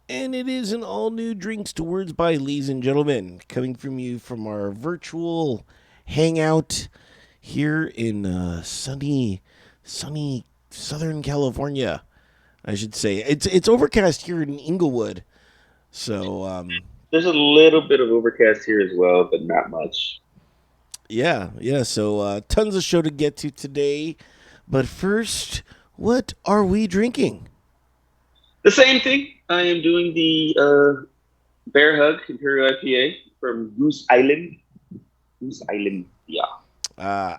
And it is an all new Drinks to Words by, ladies and gentlemen, coming from you from our virtual hangout here in sunny Southern California. I should say it's overcast here in Inglewood. So There's a little bit of overcast here as well, but not much. yeah. So tons of show to get to today. But first, what are we drinking? The same thing. I am doing the Bear Hug Imperial IPA from Goose Island. Goose Island, yeah. Uh,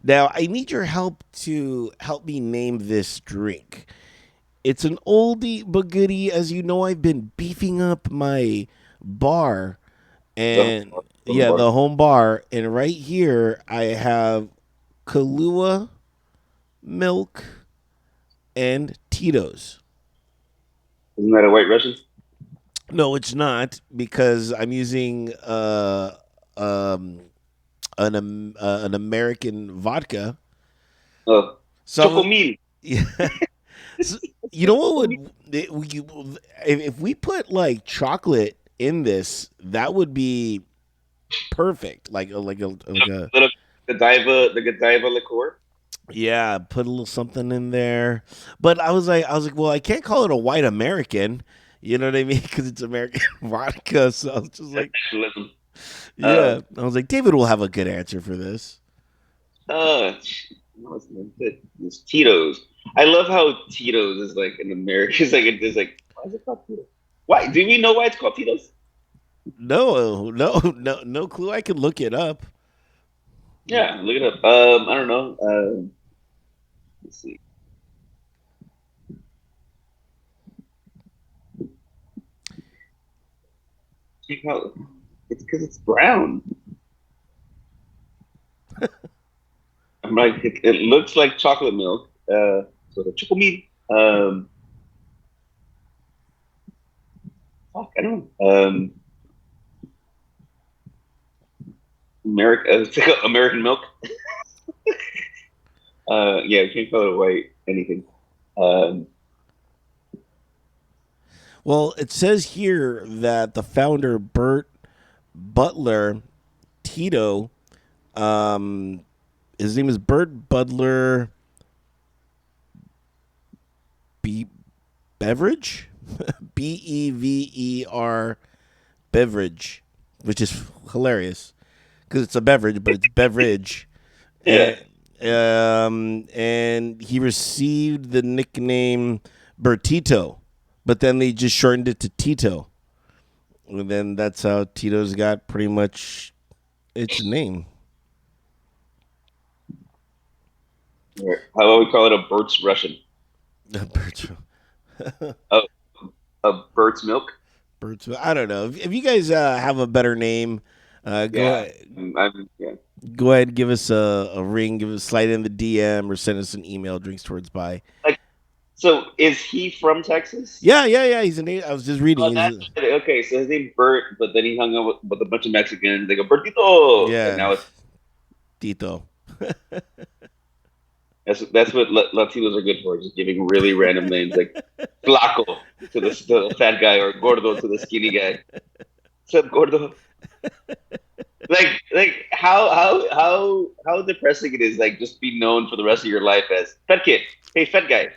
Now I need your help to help me name this drink. It's an oldie but goodie. As you know, I've been beefing up my bar The and Golden yeah, Bar. the home bar. And right here, I have Kahlua milk and Tito's. Isn't that a White Russian? No, it's not because I'm using um an American vodka. Oh, So Chocomil. yeah, so, you know what would if we put like chocolate in this, that would be perfect. Like a Little the Godiva liqueur. yeah, put a little something in there. But I was like, well, I can't call it a white American. You know what I mean? Because it's American vodka. So I was just That's like, nationalism. yeah. Um, I was like, David will have a good answer for this. uh, what's the name? It's Tito's. I love how Tito's is like in America. It's like why is it called Tito's? Why do we know why it's called Tito's? No clue. I could look it up. Yeah, look it up. I don't know. Let's see. Check out. It's because it's brown. I'm like, it looks like chocolate milk. So the chocomil. Fuck, I don't know. It's like American milk. Yeah, you can't call it white anything. Um, Well, it says here that the founder Bert Butler Tito, um, his name is Bert Butler B Beverage, Bever Beverage, which is hilarious because it's a beverage, but it's beverage, yeah, and and he received the nickname Bertito, but then they just shortened it to Tito, and then that's how Tito's got pretty much its name. how about we call it a Burt's Russian? Bertito. A, a Burt's milk. Birds. I don't know. If you guys have a better name, Yeah, yeah. go ahead and give us a ring, give us slide in the DM or send us an email. Drinks towards by. Like, so is he from Texas? Yeah. He's a native. I was just reading. Oh, that's okay. So his name's Bert, but then he hung out with a bunch of Mexicans. They go Bertito, and Yeah, now it's Tito. that's what Latinos are good for, just giving really random names like Flaco to the fat guy or Gordo to the skinny guy. What's up, Gordo? Like how depressing it is, like just be known for the rest of your life as fat kid. Hey, fat guy.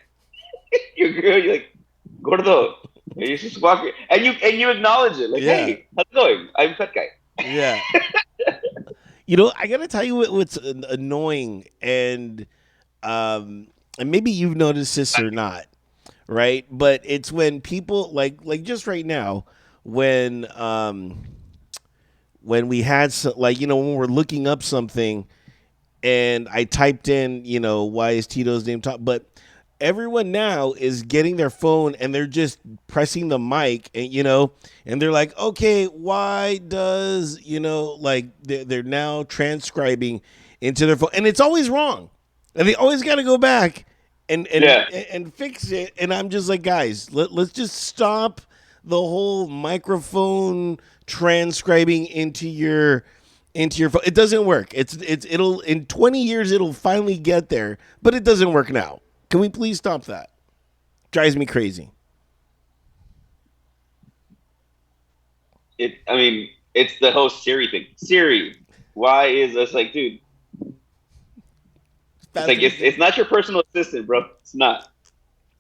You're like Gordo. And you just walk and you acknowledge it, like, Yeah, hey, how's it going? I'm fat guy. yeah. You know, I gotta tell you what's annoying, um, and maybe you've noticed this or not, right? But it's when people like just right now when we had like when we're looking up something and I typed in why is Tito's name top, but everyone now is getting their phone and they're just pressing the mic and and they're like, okay, why does like they're now transcribing into their phone and it's always wrong and they always got to go back and and Yeah. and fix it. And I'm just like, guys, let's just stop the whole microphone transcribing into your phone. It doesn't work. It'll in 20 years it'll finally get there, but it doesn't work now. Can we please stop that? Drives me crazy. I mean, it's the whole Siri thing. Siri, why is us like, dude? It's like Faster than it's Google. not your personal assistant, bro. It's not.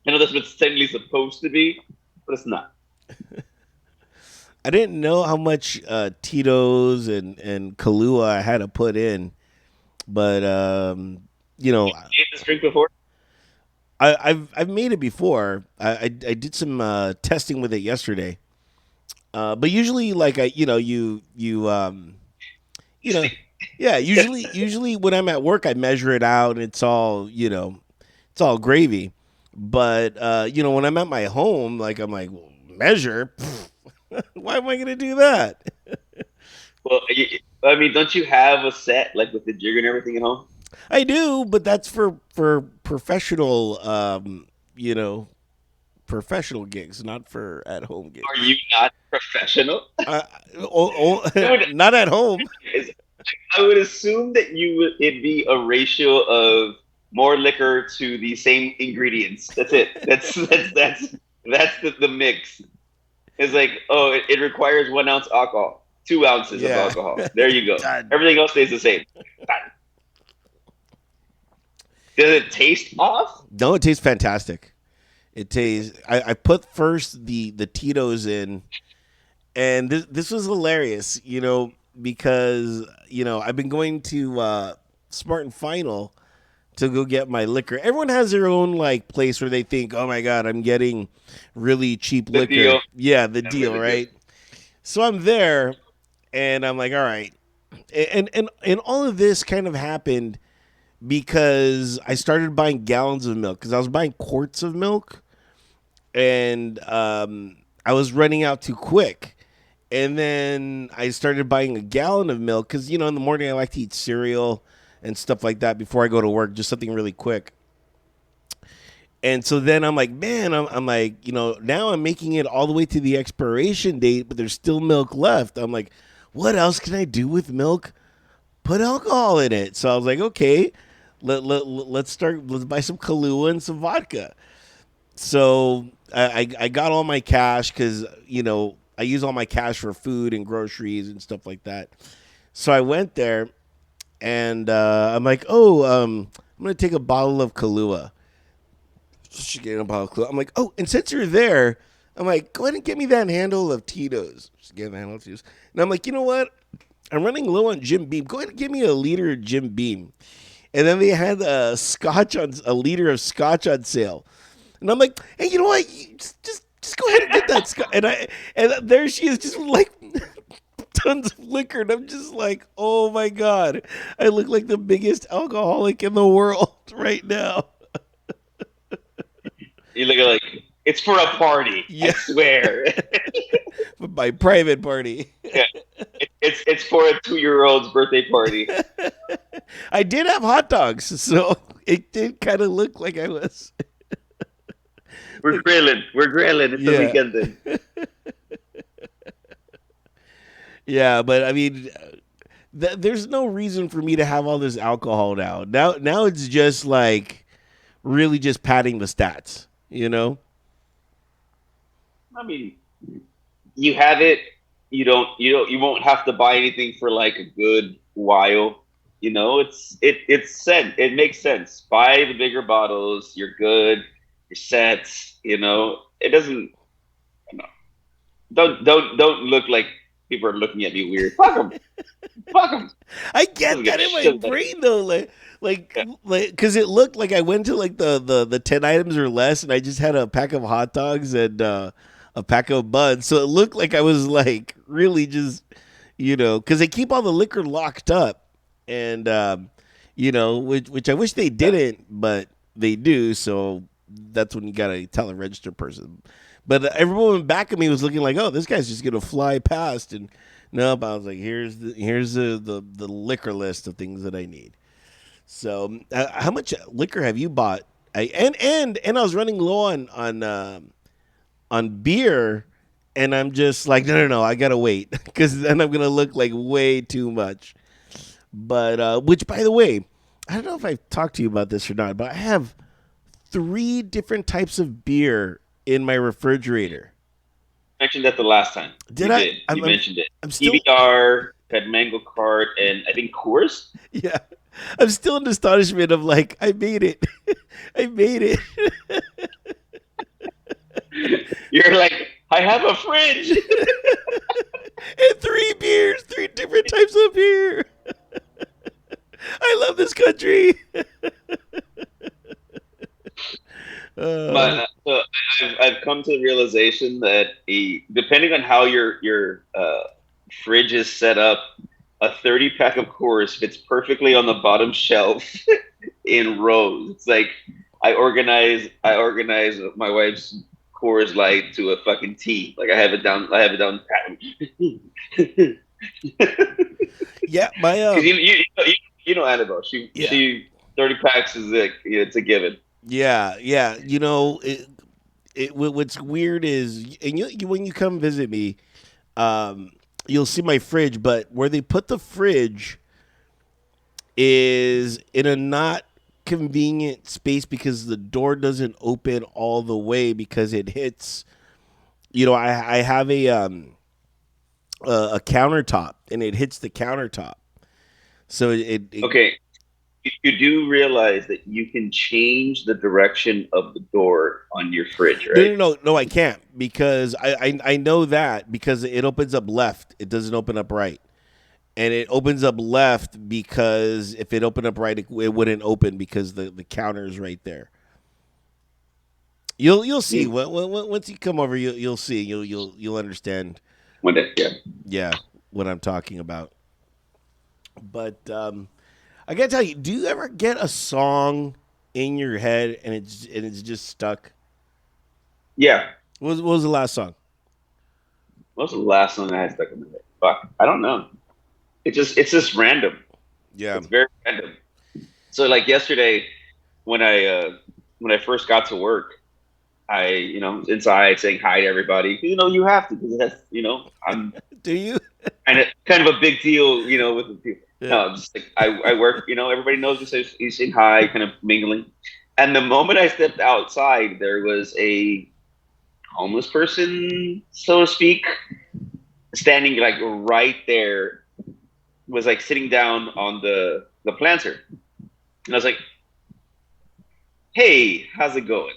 I know that's what it's technically supposed to be, but it's not. I didn't know how much Tito's and Kahlua I had to put in, but you You know, made this drink before? I've made it before. I did some testing with it yesterday. But usually, like you know, Tasting. yeah. Usually when I'm at work, I measure it out, and it's all it's all gravy. But when I'm at my home, like I'm like, well, measure. Pfft, why am I gonna do that? Well, I mean, don't you have a set like with the jig and everything at home? I do, but that's for professional, you know, professional gigs, not for at home Are gigs. you not professional? Uh, Dude, not at home. I would assume that it'd be a ratio of more liquor to the same ingredients. That's it. That's the mix. It's like, oh, it requires 1 ounce alcohol, 2 ounces of Yeah, alcohol. There you go. done. Everything else stays the same. Does it taste off? No, it tastes fantastic. It tastes. I put first the Tito's in, and this was hilarious. Because I've been going to Smart and Final to go get my liquor. Everyone has their own like place where they think, oh my god, I'm getting really cheap The liquor. deal. Yeah, the Definitely deal, the deal. right? So I'm there, and I'm like, all right, and all of this kind of happened because I started buying gallons of milk because I was buying quarts of milk, and I was running out too quick. And then I started buying a gallon of milk because in the morning I like to eat cereal and stuff like that before I go to work, just something really quick. And so then I'm like, man, I'm like, now I'm making it all the way to the expiration date, but there's still milk left. I'm like, what else can I do with milk? Put alcohol in it. So I was like, okay, let's start. Let's buy some Kahlua and some vodka. So I got all my cash because I use all my cash for food and groceries and stuff like that. So I went there and I'm like, oh, I'm gonna take a bottle of Kahlua. She gave a bottle of Kahlua. I'm like, oh, and since you're there, I'm like, go ahead and get me that handle of Tito's. She gave me the handle of Tito's, and I'm like, you know what? I'm running low on Jim Beam. Go ahead and give me a liter of Jim Beam. And then they had a liter of scotch on sale. And I'm like, hey, you know what? Just go ahead and get that scotch. And there she is, just like tons of liquor, and I'm just like, oh my god, I look like the biggest alcoholic in the world right now. You look at like it's for a party. I Yeah, swear. my private party. Yeah, it's for a 2-year-old's birthday party. I did have hot dogs, so it did kind of look like I was. We're Like, grilling. We're grilling. It's the yeah, weekend then. yeah, but I mean, there's no reason for me to have all this alcohol now. Now it's just like really just padding the stats, you know? I mean, you have it. You won't have to buy anything for like a good while. It's sense. It makes sense. Buy the bigger bottles. You're good. You're set. It doesn't. Don't look like people are looking at me weird. Fuck them. Fuck them. I get Doesn't that get in my shit done. brain though, Yeah. because it looked like I went to like the 10 items or less, and I just had a pack of hot dogs and a pack of buns, so it looked like I was like really just because they keep all the liquor locked up, and which I wish they didn't, but they do. So that's when you gotta tell a registered person. But everyone back of me was looking like, oh, this guy's just gonna fly past, and nope. I was like, here's the liquor list of things that I need. So how much liquor have you bought? And I was running low on beer, and I'm just like, no, I gotta wait because then I'm gonna look like way too much. But which, by the way, I don't know if I've talked to you about this or not, but I have three different types of beer in my refrigerator. mentioned that the last time. Did You I? did. You mentioned it. I'm still PBR, had Mango Cart, and I think Coors. yeah. I'm still in astonishment of like I made it. I made it. You're like, I have a fridge. And three beers, three different types of beer. I love this country. Uh, So I've come to the realization that depending on how your fridge is set up, a 30 pack of Coors fits perfectly on the bottom shelf in rows. It's like I organize my wife's Coors Light to a fucking T. Like I have it down pat. yeah, my Because you know Annabelle. She yeah. she 30 packs is like, it's a given. Yeah, yeah. What's weird is, and when you come visit me, um, you'll see my fridge, but where they put the fridge is in a not convenient space because the door doesn't open all the way because it hits. I have a countertop and it hits the countertop, so it Okay, you do realize that you can change the direction of the door on your fridge, no, right? no, no, no, I can't because I know that because it opens up left, it doesn't open up right. And it opens up left because if it opened up right, it wouldn't open because the counter is right there. You'll see Hmm. once you come over, you'll see you'll understand. One day, yeah. Yeah, what I'm talking about. But I gotta tell you, do you ever get a song in your head and it's just stuck? Yeah. What was the last song? What was the last song I had stuck in my head? Fuck, I don't know. It's just random. Yeah, It's very random. So like yesterday, when I first got to work, I inside saying hi to everybody. You have to because I'm do you? kind of a big deal, with the people. Yeah. No, I'm just like I work. Everybody knows me, so he's saying hi, kind of mingling. And the moment I stepped outside, there was a homeless person, so to speak, standing like right there, was like sitting down on the planter, and I was like, "Hey, how's it going?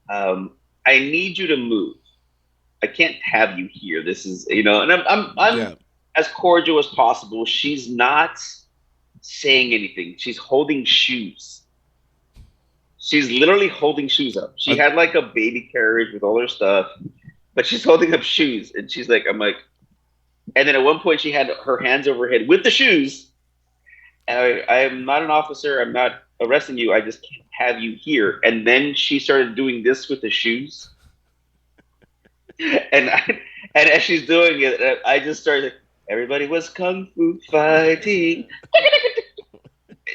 I need you to move. I can't have you here. This is, and I'm Yeah. as cordial as possible. She's not saying anything. She's holding shoes. She's literally holding shoes up. She Uh, had like a baby carriage with all her stuff, but she's holding up shoes, and she's like, I'm like, and then at one point she had her hands over her head with the shoes. And I am not an officer. I'm not arresting you. I just can't have you here. And then she started doing this with the shoes, and and as she's doing it, I just started. Everybody was kung fu fighting.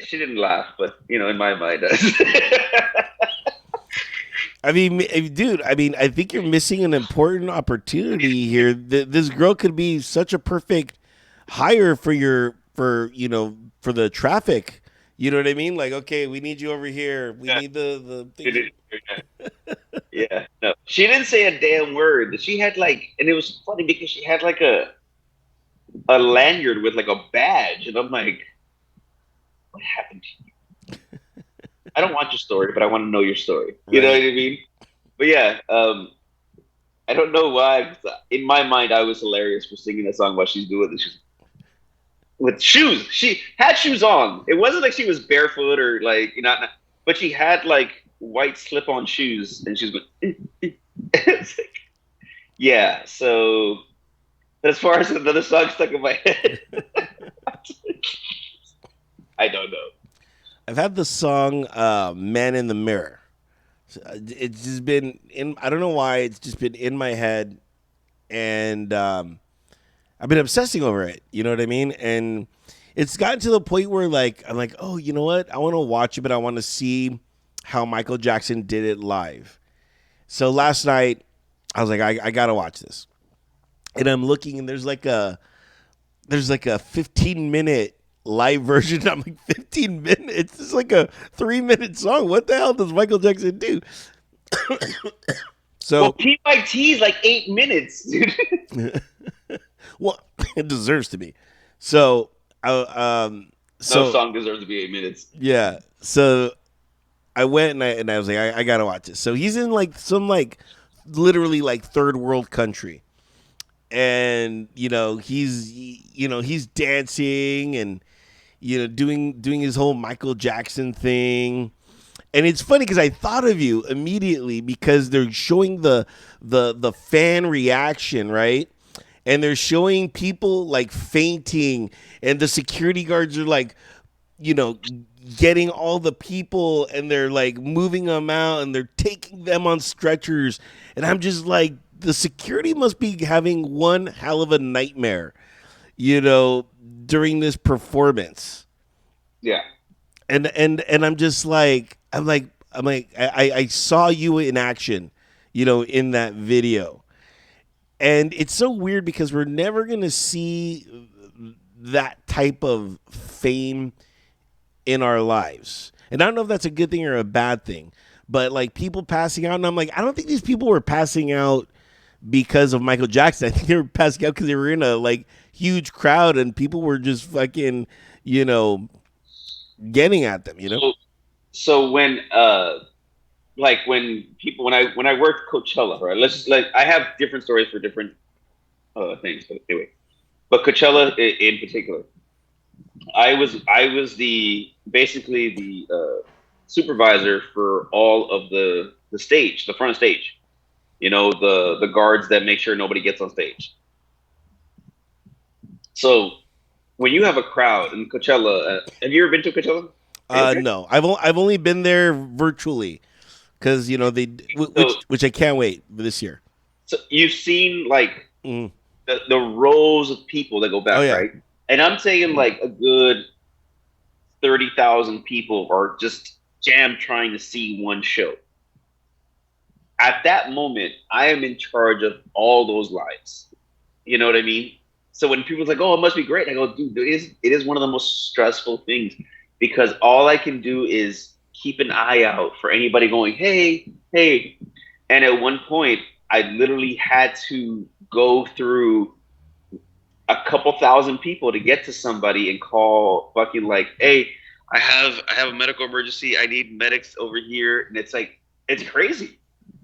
She didn't laugh, but in my mind, does. I mean, dude. I mean, I think you're missing an important opportunity here. This girl could be such a perfect hire for the traffic. You know what I mean? Like, okay, we need you over here. We Yeah, need the things. yeah, no, she didn't say a damn word. She had like, and it was funny because she had like a lanyard with like a badge, and I'm like, what happened to you? I don't want your story, but I want to know your story. You know what Right. I mean? But yeah, I don't know why. 'Cause in my mind, I was hilarious for singing that song while she's doing this. She's with shoes. She had shoes on. It wasn't like she was barefoot or like but she had like white slip-on shoes, and she's going. It's like, yeah. So, but as far as another song stuck in my head, I don't know. I've had the song "Man in the Mirror." It's just been in. I don't know why. It's just been in my head, and I've been obsessing over it. You know what I mean? And it's gotten to the point where like I'm like, oh, you know what? I want to watch it, but I want to see how Michael Jackson did it live. So last night, I was like, I gotta watch this, and I'm looking, and there's like a 15-minute live version. I'm like 15 minutes. It's like a 3-minute song. What the hell does Michael Jackson do? Well, So, PYT is like 8 minutes, dude. well, it deserves to be. So, No so song deserves to be 8 minutes. yeah, so I went and I was like, I gotta watch it. So he's in like some like literally like third world country, and he's dancing and doing his whole Michael Jackson thing. And it's funny because I thought of you immediately because they're showing the fan reaction, right? And they're showing people like fainting, and the security guards are like, you know, getting all the people and they're like moving them out and they're taking them on stretchers. And I'm just like, the security must be having one hell of a nightmare, you know, during this performance. Yeah. And I'm just like, I saw you in action, in that video. And it's so weird because we're never going to see that type of fame in our lives. And I don't know if that's a good thing or a bad thing, but like people passing out, and I'm like, I don't think these people were passing out because of Michael Jackson. I think they were passing out because they were in a like huge crowd and people were just fucking, you know, getting at them, you know? So, so when I worked Coachella, right? Let's just like I have different stories for different things, but anyway. But Coachella in particular, I was the basically the supervisor for all of the stage, the front of stage. The guards that make sure nobody gets on stage. So when you have a crowd in Coachella, have you ever been to Coachella? Okay. No, I've only been there virtually because So which I can't wait this year. so you've seen like Mm. the rows of people that go Oh back, yeah, right? And I'm saying like a good 30,000 people are just jammed trying to see one show. At that moment, I am in charge of all those lives. You know what I mean? So when people's like, "Oh, it must be great," I go, "Dude, it is one of the most stressful things because all I can do is keep an eye out for anybody going, hey, hey." And at one point, I literally had to go through a couple thousand people to get to somebody and call fucking like, "Hey, I have a medical emergency. I need medics over here." And it's like it's crazy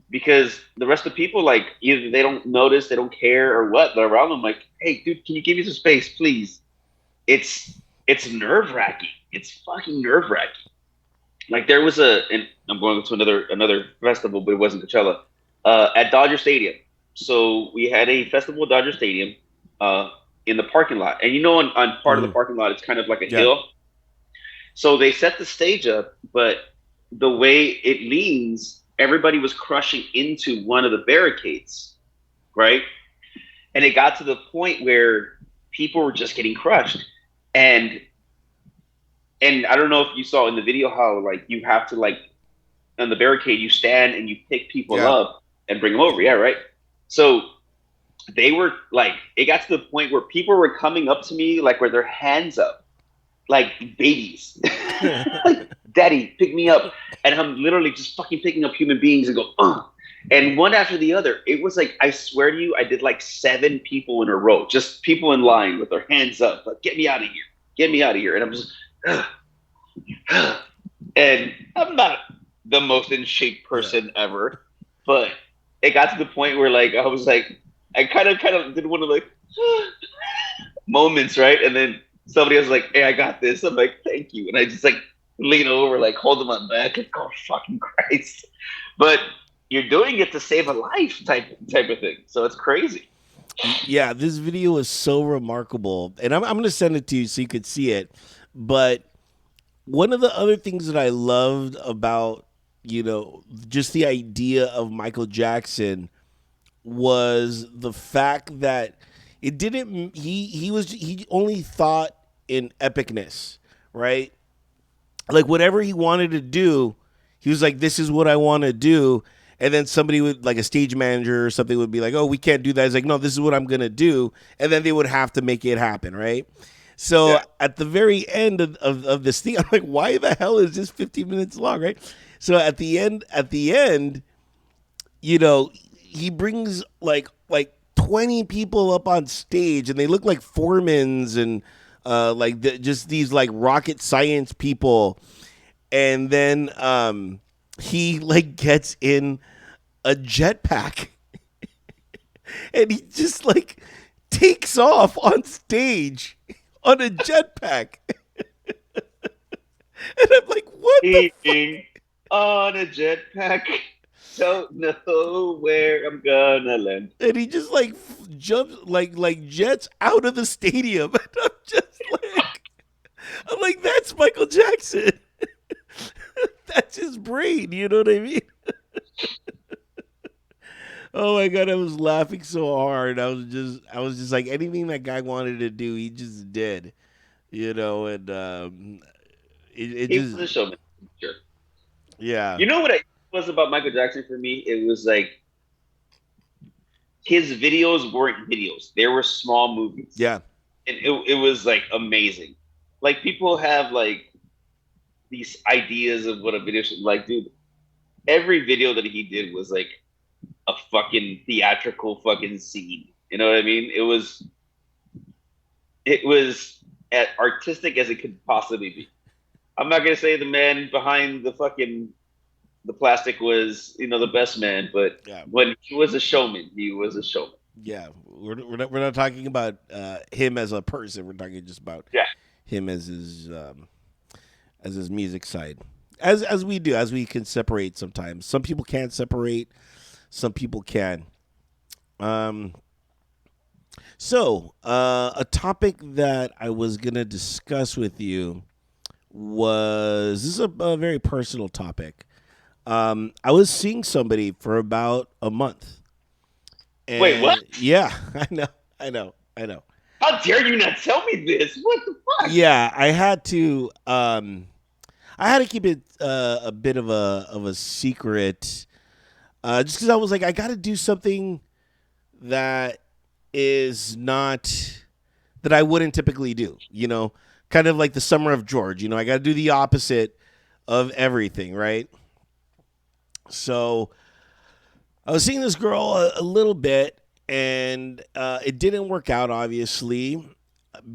because the rest of the people like either they don't notice, they don't care, or what. They're around them like, "Hey, dude, can you give me some space, please?" It's nerve wracking. It's fucking nerve wracking. Like there was and I'm going to another festival, but it wasn't Coachella, at Dodger Stadium. So we had a festival at Dodger Stadium, uh, in the parking lot, and on part of the mm. parking lot, it's kind of like a Yeah. hill. So they set the stage up, but the way it leans, everybody was crushing into one of the barricades, right? And it got to the point where people were just getting crushed, and I don't know if you saw in the video how like you have to like on the barricade you stand and you pick people Yeah. up and bring them over, yeah, right? So they were like, it got to the point where people were coming up to me like with their hands up like babies. Like, "Daddy, pick me up." And I'm literally just fucking picking up human beings and go, "Ugh." And one after the other, it was like, I swear to you, I did like 7 people in a row, just people in line with their hands up, like, "Get me out of here. Get me out of here." And I'm just, ugh, ugh. And I'm not the most in shape Yeah. person ever, but it got to the point where like, I was like, I kind of did one of like, moments, right? And then somebody was like, "Hey, I got this." I'm like, "Thank you." And I just like lean over, like hold them on back, like, "Oh fucking Christ!" But you're doing it to save a life, type of thing. So it's crazy. Yeah, this video is so remarkable, and I'm going to send it to you so you could see it. But one of the other things that I loved about just the idea of Michael Jackson was the fact that it didn't he only thought in epicness, right? Like whatever he wanted to do, he was like, "This is what I want to do." And then somebody would, like a stage manager or something, would be like, "Oh, we can't do that." He's like, "No, this is what I'm gonna do," and then they would have to make it happen, right? So Yeah, at the very end of this thing, I'm like, "Why the hell is this 15 minutes long?" Right? So at the end, you know, he brings like 20 people up on stage, and they look like foremans and just these like rocket science people, and then he like gets in a jetpack and he just like takes off on stage on a jetpack. And I'm like, what the fuck? Eating on a jetpack. Don't know where I'm gonna land. And he just like jumps like jets out of the stadium. And I'm like, that's Michael Jackson. That's his brain. You know what I mean? Oh my god, I was laughing so hard. I was just like anything that guy wanted to do, he just did. And it He was just a showman, sure. yeah You know what it was about Michael Jackson for me? It was like his videos weren't videos; they were small movies, yeah and it was like amazing. Like people have like these ideas of what a video should like, dude. Every video that he did was like a fucking theatrical fucking scene. You know what I mean? It was as artistic as it could possibly be. I'm not gonna say the man behind the plastic was the best man, but yeah when he was a showman, he was a showman. yeah. We're not talking about him as a person. We're talking just about Yeah, him as his music side. As we do, as we can separate sometimes. Some people can't separate. Some people can. Um, a topic that I was gonna discuss with you was this is a very personal topic. I was seeing somebody for about a month, wait, what? and yeah, I know. How dare you not tell me this? What the fuck? Yeah, I had to keep it a bit of a secret, just because I was like, I got to do something that is not that I wouldn't typically do. Kind of like the summer of George. I got to do the opposite of everything, right? So I was seeing this girl a little bit, and it didn't work out, obviously,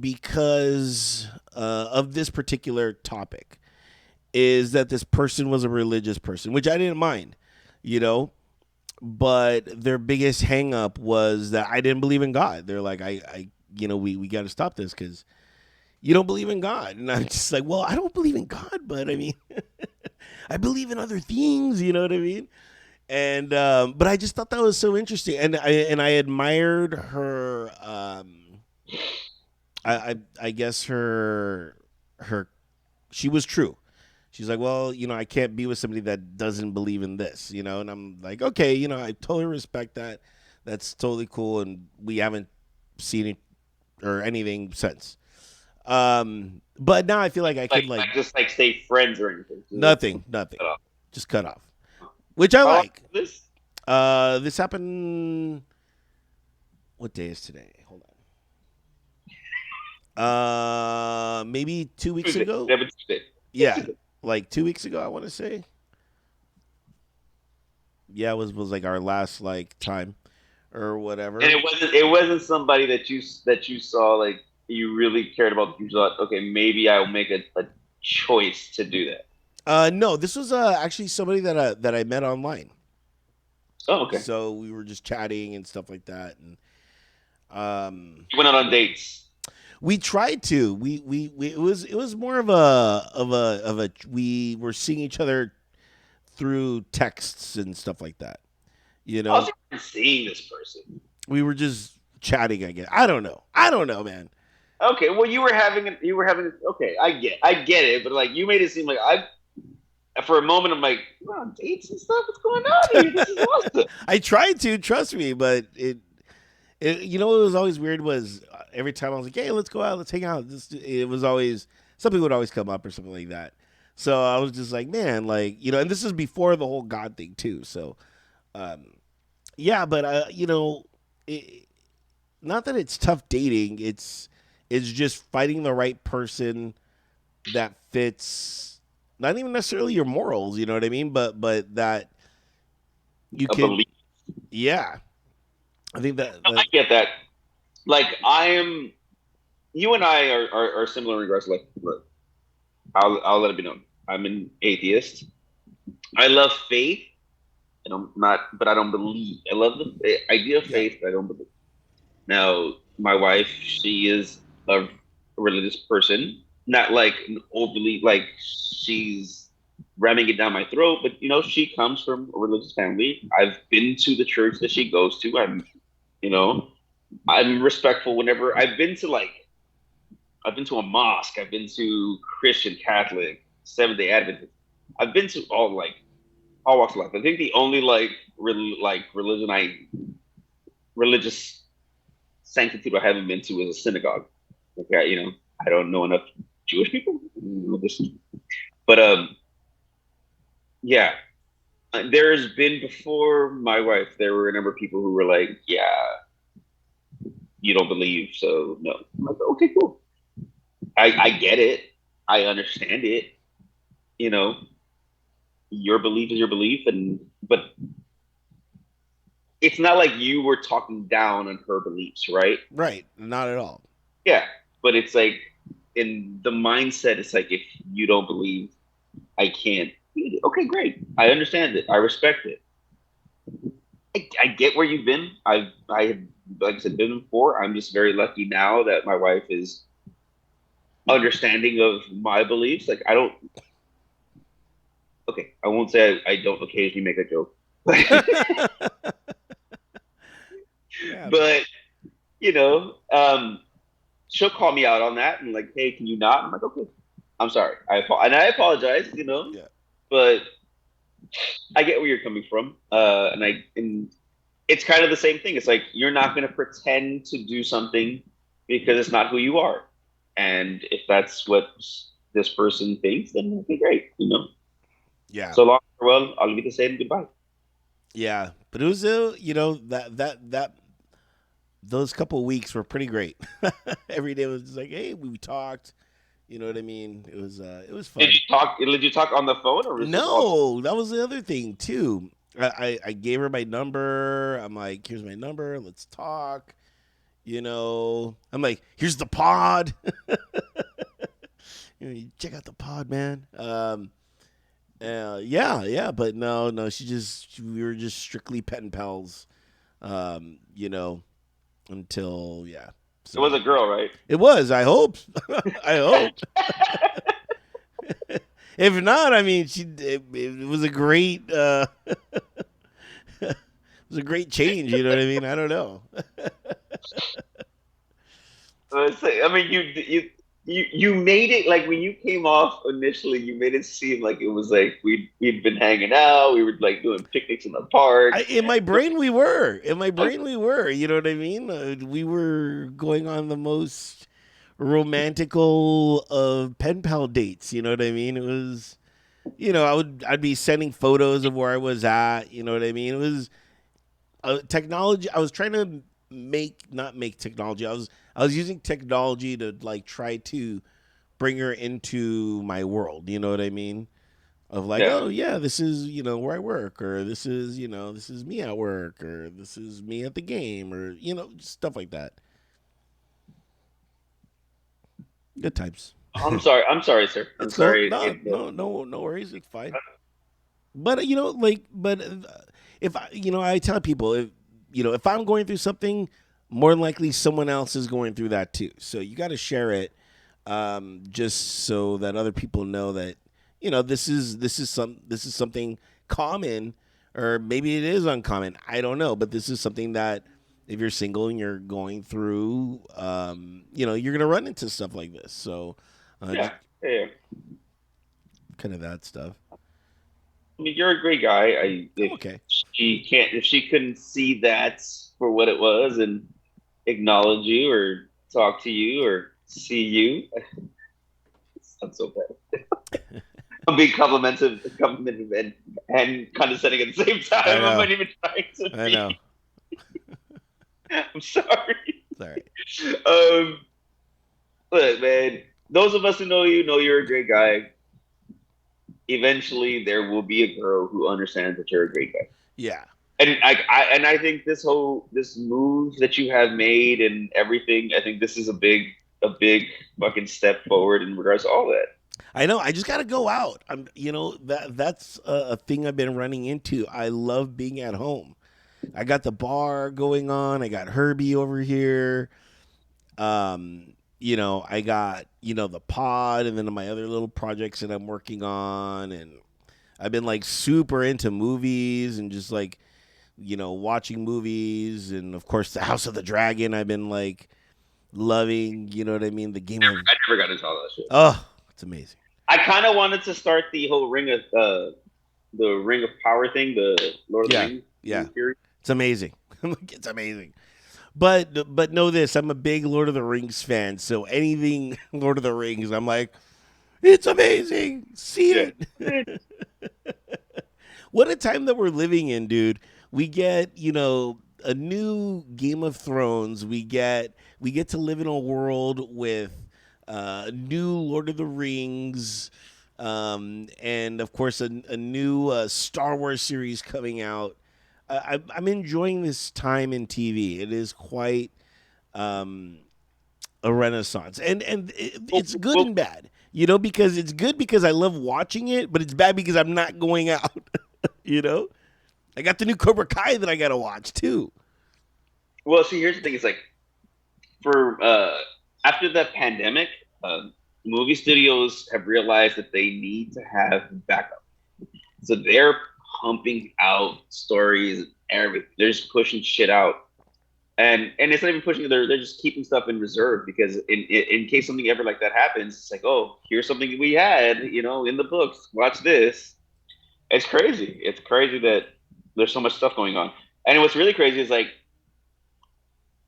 because of this particular topic. Is that this person was a religious person, which I didn't mind, you know, but their biggest hang up was that I didn't believe in God. They're like, we got to stop this because you don't believe in God. And I'm just like, well, I don't believe in God, but I mean, I believe in other things, you know what I mean? And but I just thought that was so interesting, and I admired her. I guess her she was true. She's like, well, I can't be with somebody that doesn't believe in this, and I'm like, okay, I totally respect that. That's totally cool, and we haven't seen it or anything since. But now I feel like I could Like just like stay friends or anything. nothing, just cut off, which I How long like. is this? This happened. What day is today? Hold on. Maybe 2 weeks Tuesday. ago. Yeah, but Tuesday. It's Yeah, Tuesday. like 2 weeks ago, I want to say. Yeah, it was like our last like time or And whatever. it wasn't somebody that you saw like you really cared about. You thought, okay, maybe I'll make a choice to do that. No, this was actually somebody that I met online. Oh, okay. So we were just chatting and stuff like that, and You went out on dates. we tried to. We it was more of a we were seeing each other through texts and stuff like that. You I was know, seeing this person. we were just chatting. I guess I don't know, man. Okay, well, you were having. Okay, I get it, but like you made it seem like I. For a moment, I'm like, we're on dates and stuff. What's going on here? This is awesome. I tried to trust me, but what was always weird was every time I was like, hey, let's go out, let's hang out. It was always something would always come up or something like that. So I was just like, man, like and this is before the whole God thing too. So um, yeah, but it, not that it's tough dating. It's just finding the right person that fits. Not even necessarily your morals, you know what I mean, but that you A can, belief. Yeah, I think that I that get that. Like I am, you and I are similar in regards to like, look, I'll let it be known. I'm an atheist. I love faith, and I'm not, but I don't believe. I love the idea of yeah, faith, but I don't believe. Now, my wife, she is a religious person, not like overly like she's ramming it down my throat, but she comes from a religious family. I've been to the church that she goes to. You know, I'm respectful whenever I've been to a mosque, I've been to Christian, Catholic, Seventh Day Adventist. I've been to all walks of life. I think the only religious sanctitude I haven't been to is a synagogue. Like I don't know enough Jewish people. But yeah, there's been before my wife. There were a number of people who were like, "Yeah, you don't believe, so no." I'm like, okay, cool. I get it. I understand it. You know, your belief is your belief, and but it's not like you were talking down on her beliefs, right? right. Not at all. Yeah, but it's like in the mindset, it's like if you don't believe, I can't. Okay, great. I understand it. I respect it. I get where you've been. I have, like I said, been before. I'm just very lucky now that my wife is understanding of my beliefs. Like I don't. Okay, I won't say I don't occasionally make a joke, Yeah, but she'll call me out on that and like, hey, can you not? I'm like, okay, I'm sorry. And I apologize. yeah, But I get where you're coming from. And it's kind of the same thing. It's like you're not going to pretend to do something because it's not who you are. And if that's what this person thinks, then okay, great. yeah, So long, farewell. I'll be the same. Goodbye. yeah. But it was, that those couple weeks were pretty great. Every day was just like, hey, we talked. You know what I mean? It was Did fun. you talk? Did you talk on the phone or was it just audio? No, that was the other thing too. I gave her my number. I'm like, here's my number. Let's talk. I'm like, here's the pod. You check out the pod, man. Yeah, yeah, but no, no. We were just strictly pen pals. You know, until yeah. It was So a girl, right? it was. I hope. I hope. If not, I mean, it was a great. It was a great change. You know what I mean? I don't know. I mean, you made it like when you came off initially. You made it seem like it was like we'd been hanging out. We were like doing picnics in the park. In my brain, we were. In my brain, we were. You know what I mean? We were going on the most romantical of pen pal dates. You know what I mean? It was. I'd be sending photos of where I was at. You know what I mean? It was technology. I was trying to not make technology. I was using technology to like try to bring her into my world. You know what I mean? Of like, Yeah, oh yeah, this is where I work, or this is me at work, or this is me at the game, or stuff like that. Good times. I'm sorry. I'm sorry, sir. I'm It's cool. sorry. No, no, no, no worries. It's fine. But if I tell people if I'm going through something, more than likely someone else is going through that too. So you got to share it, just so that other people know that this is something common, or maybe it is uncommon. I don't know, but this is something that if you're single and you're going through, you're gonna run into stuff like this. So, Yeah, yeah. kind of that stuff. I mean, you're a great guy. I'm If okay. if she couldn't see that for what it was and acknowledge you or talk to you or see you, it's not so bad. I'm being complimented and condescending at the same I time. I'm know. not even trying to I know. be. I'm sorry. It's all right. Um, Look, man. Those of us who know you're a great guy. Eventually, there will be a girl who understands that you're a great guy. Yeah. And I think this move that you have made and everything, I think this is a big fucking step forward in regards to all that. I know. I just got to go out. That's a thing I've been running into. I love being at home. I got the bar going on. I got Herbie over here. I got the pod, and then my other little projects that I'm working on, and I've been like super into movies and just like watching movies, and of course the House of the Dragon. I've been like loving. You know what I mean? The Game of I never got into all that shit. Oh, it's amazing. I kind of wanted to start the Ring of Power thing, the Lord of the Yeah, Rings yeah, series. it's amazing. It's amazing. But know this, I'm a big Lord of the Rings fan, so anything Lord of the Rings, I'm like, it's amazing. See Yeah. it. What a time that we're living in, dude. We get, a new Game of Thrones. We get to live in a world with new Lord of the Rings, and of course a new Star Wars series coming out. I'm enjoying this time in TV. It is quite um, a renaissance, and Well, it's good well, and bad. Because it's good because I love watching it, but it's bad because I'm not going out. you know, I got the new Cobra Kai that I got to watch too. well, see, here's the thing: it's like for after the pandemic, movie studios have realized that they need to have backup, so they're pumping out stories. Everything they're just pushing shit out, and it's not even pushing. They're just keeping stuff in reserve because in case something ever like that happens, it's like, oh, here's something we had, in the books. Watch this. It's crazy. It's crazy that there's so much stuff going on. And what's really crazy is like,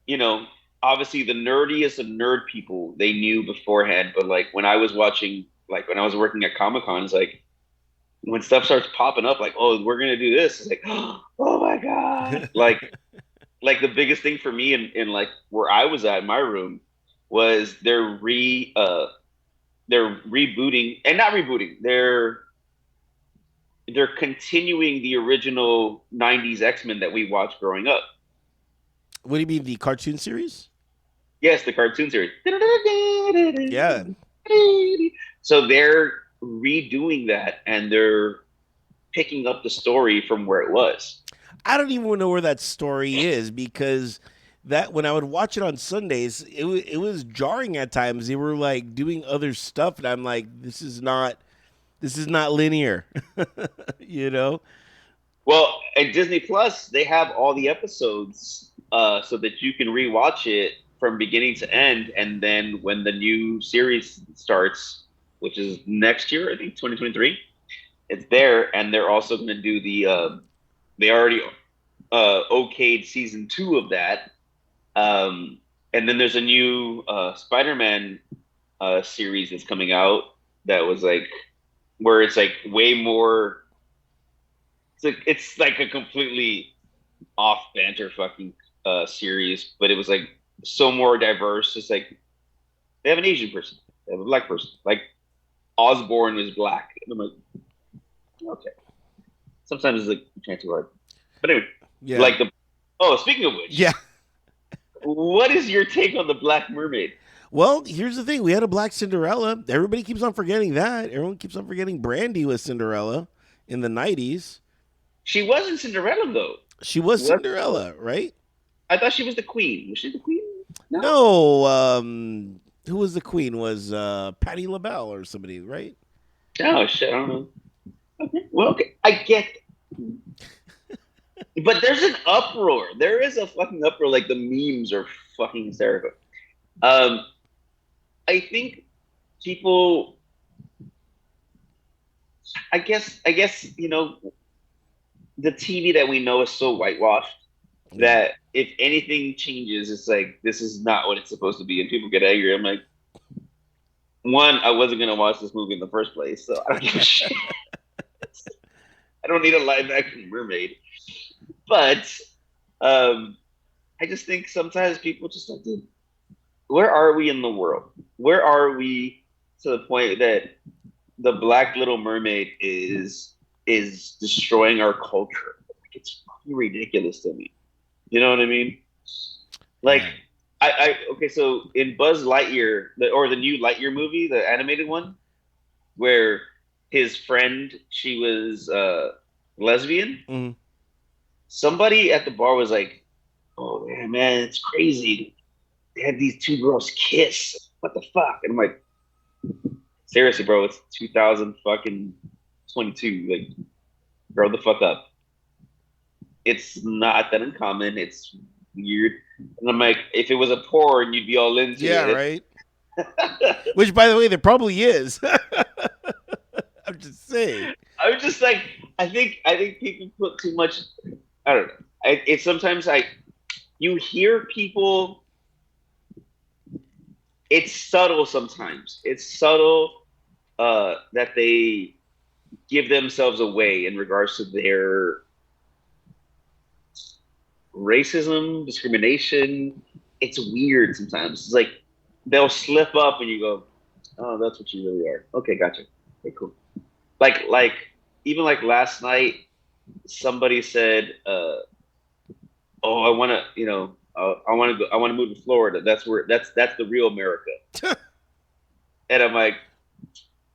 you know, obviously the nerdiest of nerd people they knew beforehand, but like when I was working at Comic Con, it's like when stuff starts popping up, like, oh, we're gonna do this. It's like, oh my god, like the biggest thing for me in like where I was at in my room was they're rebooting and not rebooting. They're continuing the original '90s X-Men that we watched growing up. What do you mean, the cartoon series? Yes, the cartoon series. Yeah, So they're redoing that and they're picking up the story from where it was. I don't even know where that story is because that when I would watch it on Sundays, it was jarring at times. They were like doing other stuff, and I'm like, this is not linear, you know. Well, at Disney Plus, they have all the episodes so that you can rewatch it from beginning to end. And then when the new series starts, which is next year, I think 2023, it's there. And they're also going to do they already okayed season 2 of that. And then there's a new Spider-Man series that's coming out that was like, where it's like way more. It's like a completely off banter fucking series, but it was like so more diverse. It's like they have an Asian person, they have a black person. Like Osborn is black. And I'm like, okay. Sometimes it's like trying too hard. But anyway, Yeah, like the oh, speaking of yeah. which, what is your take on the Black Mermaid? Well, here's the thing: we had a black Cinderella. Everybody keeps on forgetting that. Everyone keeps on forgetting Brandy was Cinderella in the '90s. She wasn't Cinderella though. She was What? Cinderella, right? I thought she was the queen. Was she the queen? No. No, who was the queen? Was Patti LaBelle or somebody, right? Oh shit, I don't know. Okay. Well, okay. I get but there's an uproar. There is a fucking uproar. Like the memes are fucking hysterical. Um, I think people. I guess the TV that we know is so whitewashed Yeah. that if anything changes, it's like this is not what it's supposed to be, and people get angry. I'm like, one, I wasn't gonna watch this movie in the first place, so I don't give a shit. I don't need a live action mermaid. But um, I just think sometimes people just like, dude, where are we in the world? Where are we to the point that the Black Little Mermaid is destroying our culture? Like it's ridiculous to me. You know what I mean? Like, Yeah. okay, so in Buzz Lightyear, or the new Lightyear movie, the animated one, where his friend, she was lesbian, Mm. somebody at the bar was like, "Oh man, it's crazy. They had these two girls kiss. What the fuck?" And I'm like, "Seriously, bro, it's 2000 fucking 22. Like, grow the fuck up. It's not that uncommon. It's weird." And I'm like, if it was a porn, you'd be all into Yeah, it. right. Which, by the way, there probably is. I'm just saying. I was just like, I think people put too much. I don't know. It's sometimes you hear people. It's subtle sometimes. It's subtle that they give themselves away in regards to their racism, discrimination. It's weird sometimes. It's like they'll slip up and you go, "Oh, that's what you really are." Okay, gotcha. Okay, cool. Like even like last night, somebody said, "Oh, I want to, I want to go. I want to move to Florida. That's the real America." And I'm like,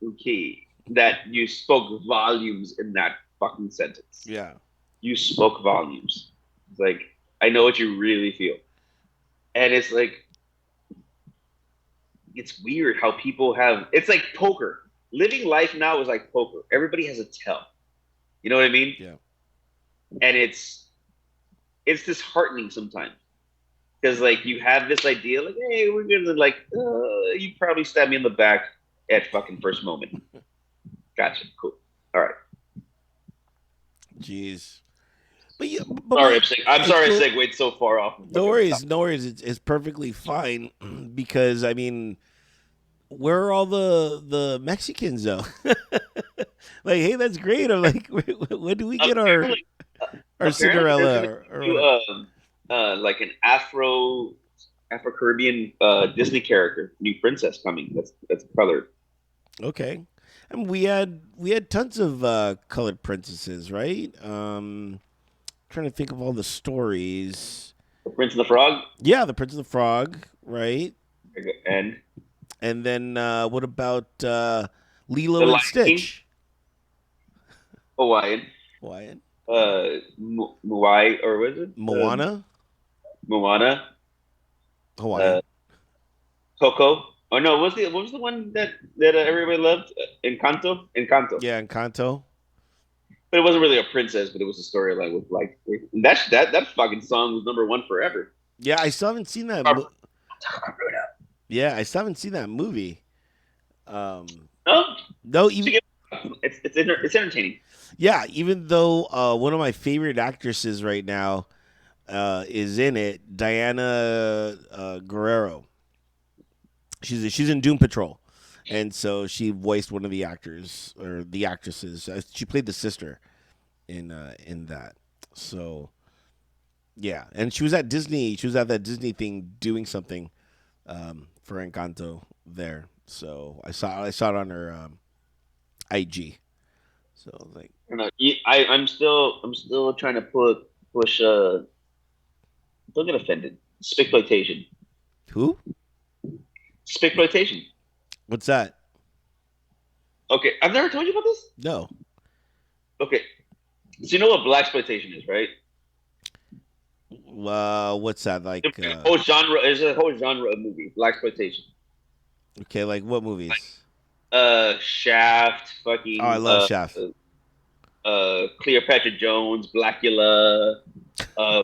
okay, that you spoke volumes in that fucking sentence. Yeah. You spoke volumes. It's like I know what you really feel, and it's like it's weird how people have. It's like poker. Living life now is like poker. Everybody has a tell. You know what I mean? Yeah. And it's disheartening sometimes because like you have this idea like, hey, we're gonna like, you probably stab me in the back at fucking first moment. Gotcha. Cool. All right. Jeez. But yeah, but Sorry, my I'm it's sorry I cool. segued so far off the No fucking worries, topic. no worries. It's perfectly fine because I mean, where are all the Mexicans though? Like, hey, that's great. I'm like, when do we get Apparently, our apparently they're Cinderella gonna or do whatever? like an Afro Caribbean Disney character, new princess coming. That's colored. Okay, I mean, we had tons of colored princesses, right? Trying to think of all the stories. The Prince and the Frog Yeah, the Prince of the Frog, right? and And then what about the Lilo and Lion King, Stitch? Hawaiian, Hawaiian. Muai or was it Moana, Moana, uh, Hawaiian. Coco. Oh no, what was the one that everybody loved? Encanto, Encanto. Yeah, Encanto. But it wasn't really a princess, but it was a storyline with like that fucking song was number one forever. Yeah, I still haven't seen that. Yeah, I still haven't seen that movie. Um, No, no, she even get, it's entertaining. yeah, even though one of my favorite actresses right now is in it, Diana Guerrero. She's in Doom Patrol, and so she voiced one of the actors or the actresses. She played the sister in that. So yeah, and she was at Disney. She was at that Disney thing doing something for Encanto there. So I saw it on her IG. So I was like, I don't know. I'm still trying to push. Don't get offended. Specloitation. who? Specloitation. What's that? Okay, I've never told you about this. No. Okay, so you know what black exploitation is, right? What's that like? Whole genre is a whole genre of movie. Black exploitation. Okay, like what movies? Shaft, Oh, I fucking love Shaft. Cleopatra Jones, Blackula, uh,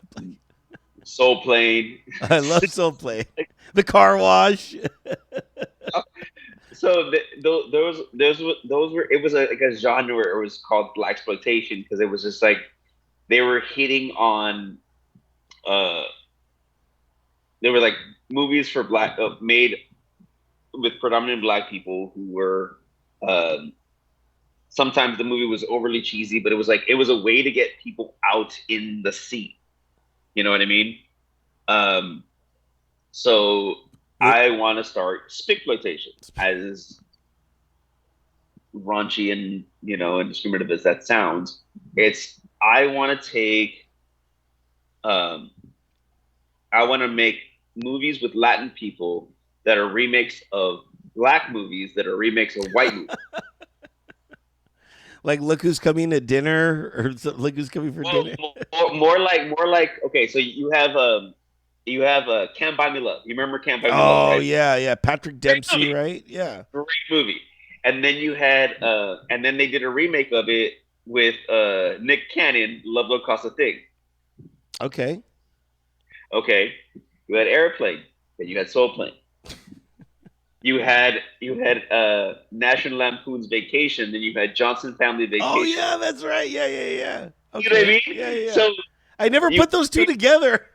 Soul Plane. I love Soul Play. The Car Wash. So those were it was like a genre. It was called black exploitation because it was just like they were hitting on uh they were like movies for black made with predominant black people who were um sometimes the movie was overly cheesy, but it was like it was a way to get people out in the scene. You know what I mean? Um, so What? I want to start specloitation as raunchy and and discriminative as that sounds. It's I want to take Um, I want to make movies with Latin people that are remakes of black movies that are remakes of white movies. Like, look who's coming to dinner, or look who's coming for dinner. More like okay. So you have Can't Buy Me Love. You remember Can't Buy Me Love, Oh right? yeah, yeah. Patrick Great Dempsey, movie, right? Yeah. great movie. And then you had and then they did a remake of it with Nick Cannon, Love Will Cost a Thing. Okay. Okay, you had Airplane, then you had Soul Plane. You had National Lampoon's Vacation, then you had Johnson Family Oh Vacation. yeah, that's right. Yeah, yeah, yeah. You know what I Okay. mean? Yeah, yeah, yeah. So I never you, put those two together.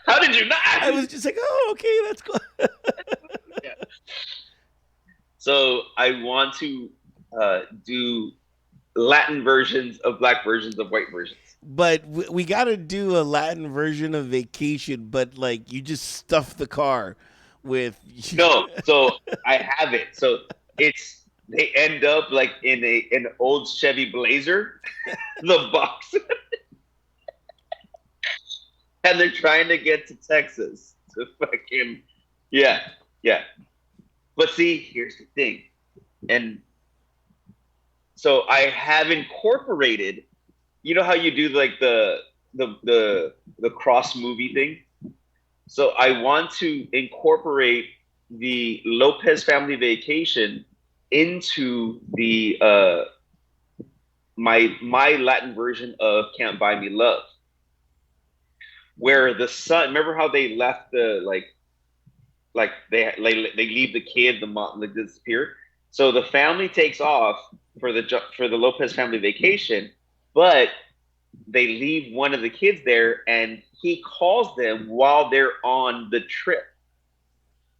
how did you not? I was just like, oh, okay, that's cool. Yeah. So I want to do Latin versions of black versions of white versions. But we got to do a Latin version of Vacation, but like you just stuff the car with. No, so I have it. So it's they end up like in an old Chevy Blazer, the box, and they're trying to get to Texas to fucking yeah, yeah. But see, here's the thing, and so I have incorporated. You know how you do like the cross movie thing. So I want to incorporate the Lopez Family Vacation into the my Latin version of Can't Buy Me Love, where the son. Remember how they left the like they leave the kid, the mom, like disappear. So the family takes off for the Lopez Family Vacation, but they leave one of the kids there, and he calls them while they're on the trip.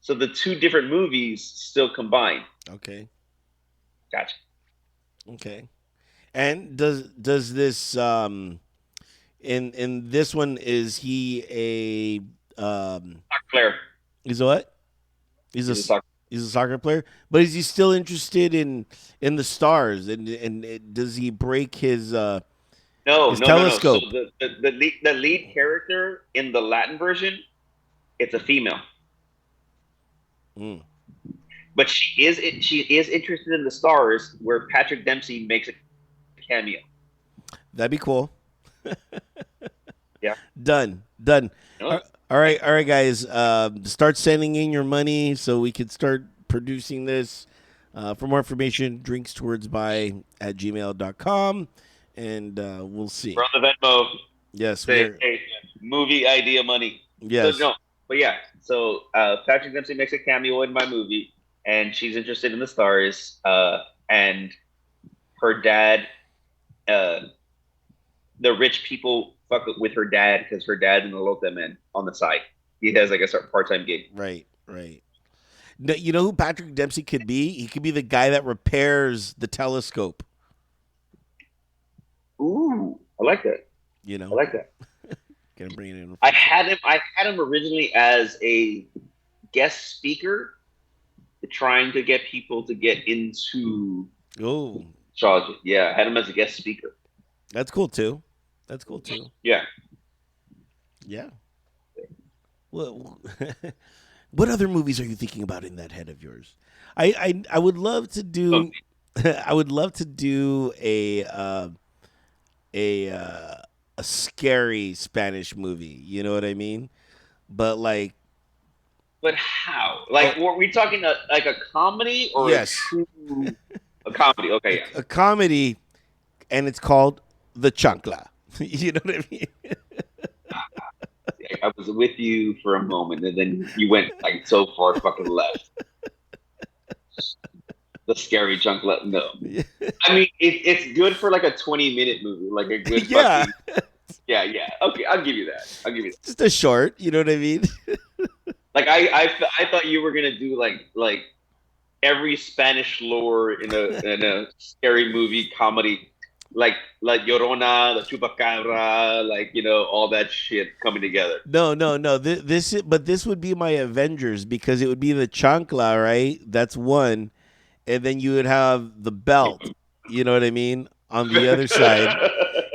So the two different movies still combined. Okay. Gotcha. Okay. And does this in this one, is he Soccer player. he's a what? He's a He's a soccer. he's a soccer player, but is he still interested in the stars, and does he break No, his no, no, no. So telescope? the lead character in the Latin version, it's a female, Mm, but she is interested in the stars, where Patrick Dempsey makes a cameo. that'd be cool. Yeah. Done. Done. No, All right, guys. Start sending in your money so we can start producing this. For more information, drinkstowardsby at gmail.com, and we'll we're see. on the Venmo. Yes, Say, we're hey, movie idea money. So yes. no, but yeah. So Patrick Dempsey makes a cameo in my movie, and she's interested in the stars. And her dad, uh, the rich people fuck with her dad because her dad's an elote man on the side. He has like a part-time gig. Right, right. No, you know who Patrick Dempsey could be? He could be the guy that repairs the telescope. Ooh, I like that. You I know, like that. gonna bring it in. I had him originally as a guest speaker, trying to get people to get into Oh, astrology. Yeah, I had him as a guest speaker. that's cool too. That's cool too. Yeah. Yeah. Well, what other movies are you thinking about in that head of yours? I would love to Oh, do. I would love to do a a scary Spanish movie. You know what I mean? But like, but how? oh Like, were we talking like a comedy or a yes, true a comedy? Okay, yeah. a comedy, and it's called The Chancla. You know what I mean? I was with you for a moment, and then you went like so far fucking left. The scary junk. No, I mean it's good for like a 20-minute movie, like a good Yeah, fucking yeah, yeah. Okay, I'll give you that. I'll give you that. just a short. You know what I mean? Like I thought you were gonna do like every Spanish lore in a scary movie comedy, like Llorona, the Chupacabra, like all that shit coming together. No, no, no. But this would be my Avengers because it would be the chancla, right? That's one, and then you would have the belt. You know what I mean? On the other side,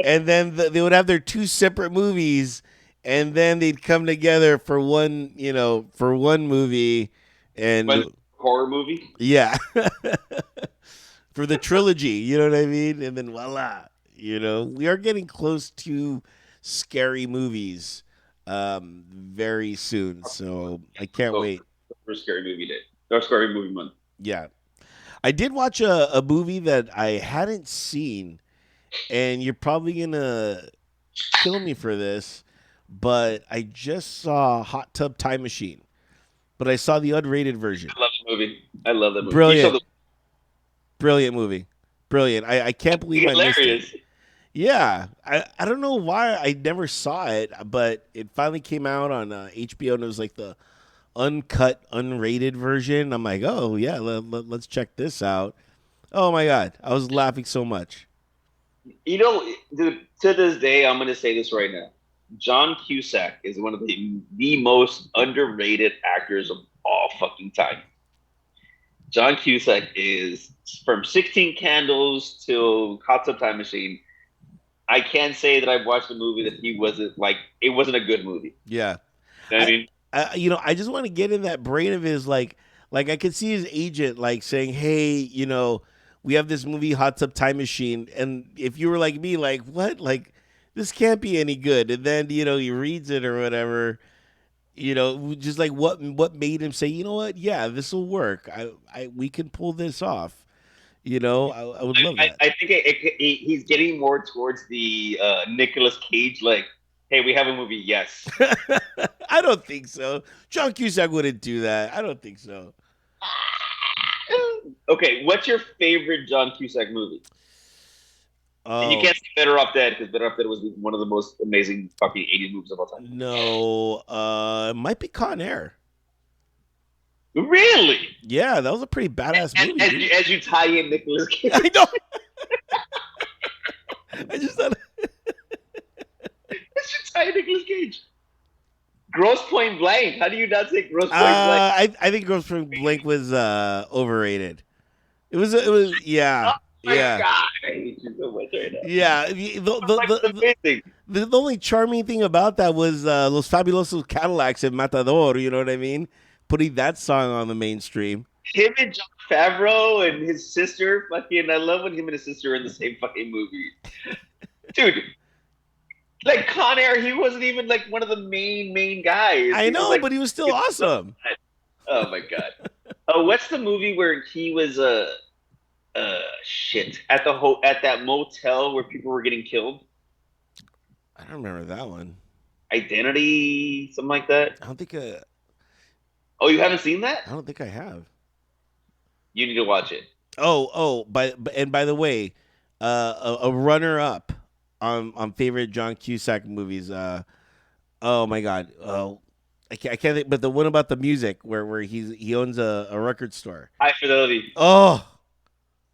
and then they would have their two separate movies, and then they'd come together for one, for one movie, One and horror movie. yeah, for the trilogy. You know what I mean? And then voila, we are getting close to scary movies very soon. So I can't So wait. for scary movie day or scary movie month. Yeah, I did watch a movie that I hadn't seen, and you're probably gonna kill me for this, but I just saw Hot Tub Time Machine, but I saw the unrated version. I love that movie. I love that movie. You saw Brilliant, the brilliant movie, brilliant. I can't believe I missed it. hilarious. Yeah, I don't know why I never saw it, but it finally came out on HBO, and it was like the uncut, unrated version. I'm like, oh yeah, let's check this out. Oh my god, I was laughing so much. You know, to this day, I'm going to say this right now. John Cusack is one of the most underrated actors of all fucking time. John Cusack is from 16 Candles to Hot Tub Time Machine. I can't say that I've watched a movie that he wasn't like it wasn't a good movie. Yeah, You know what I I, mean? I just want to get in that brain of his, like I could see his agent like saying, "Hey, we have this movie, Hot Tub Time Machine," and if you were like me, like what, like this can't be any good, and then he reads it or whatever, just like what made him say, you know what, yeah, this will work. We can pull this off. I would love that. I think he's getting more towards the Nicolas Cage, like, hey, we have a movie, yes. I don't think so. John Cusack wouldn't do that. I don't think so. Okay, what's your favorite John Cusack movie? And you Oh, can't say Better Off Dead because Better Off Dead was one of the most amazing fucking 80s movies of all time. no, it might be Con Air. Really? Yeah, that was a pretty badass And movie, dude. as you tie in Nicolas Cage, I know. I just thought. as you tie in Nicolas Cage. Gross Point Blank. How do you not say Gross Point Blank? I think Girls from Blink was overrated. It was Oh yeah, my yeah, god, I hate you so much right now. yeah. Like amazing. The only charming thing about that was Los Fabulosos Cadillacs and Matador. You know what I mean? Putting that song on the mainstream. Him and John Favreau and his sister, fucking. I love when him and his sister are in the same fucking movie, dude. Like Con Air, he wasn't even like one of the main guys. I He was know, like, but he was still awesome. oh my god. What's the movie where he was shit at that motel where people were getting killed? I don't remember that one. Identity, something like that. I don't think. Oh, you haven't seen that? I don't think I have. You need to watch it. And by the way, a runner up on favorite John Cusack movies. Oh my God. Oh, I can't think. But the one about the music, where he owns a record store. High Fidelity. Oh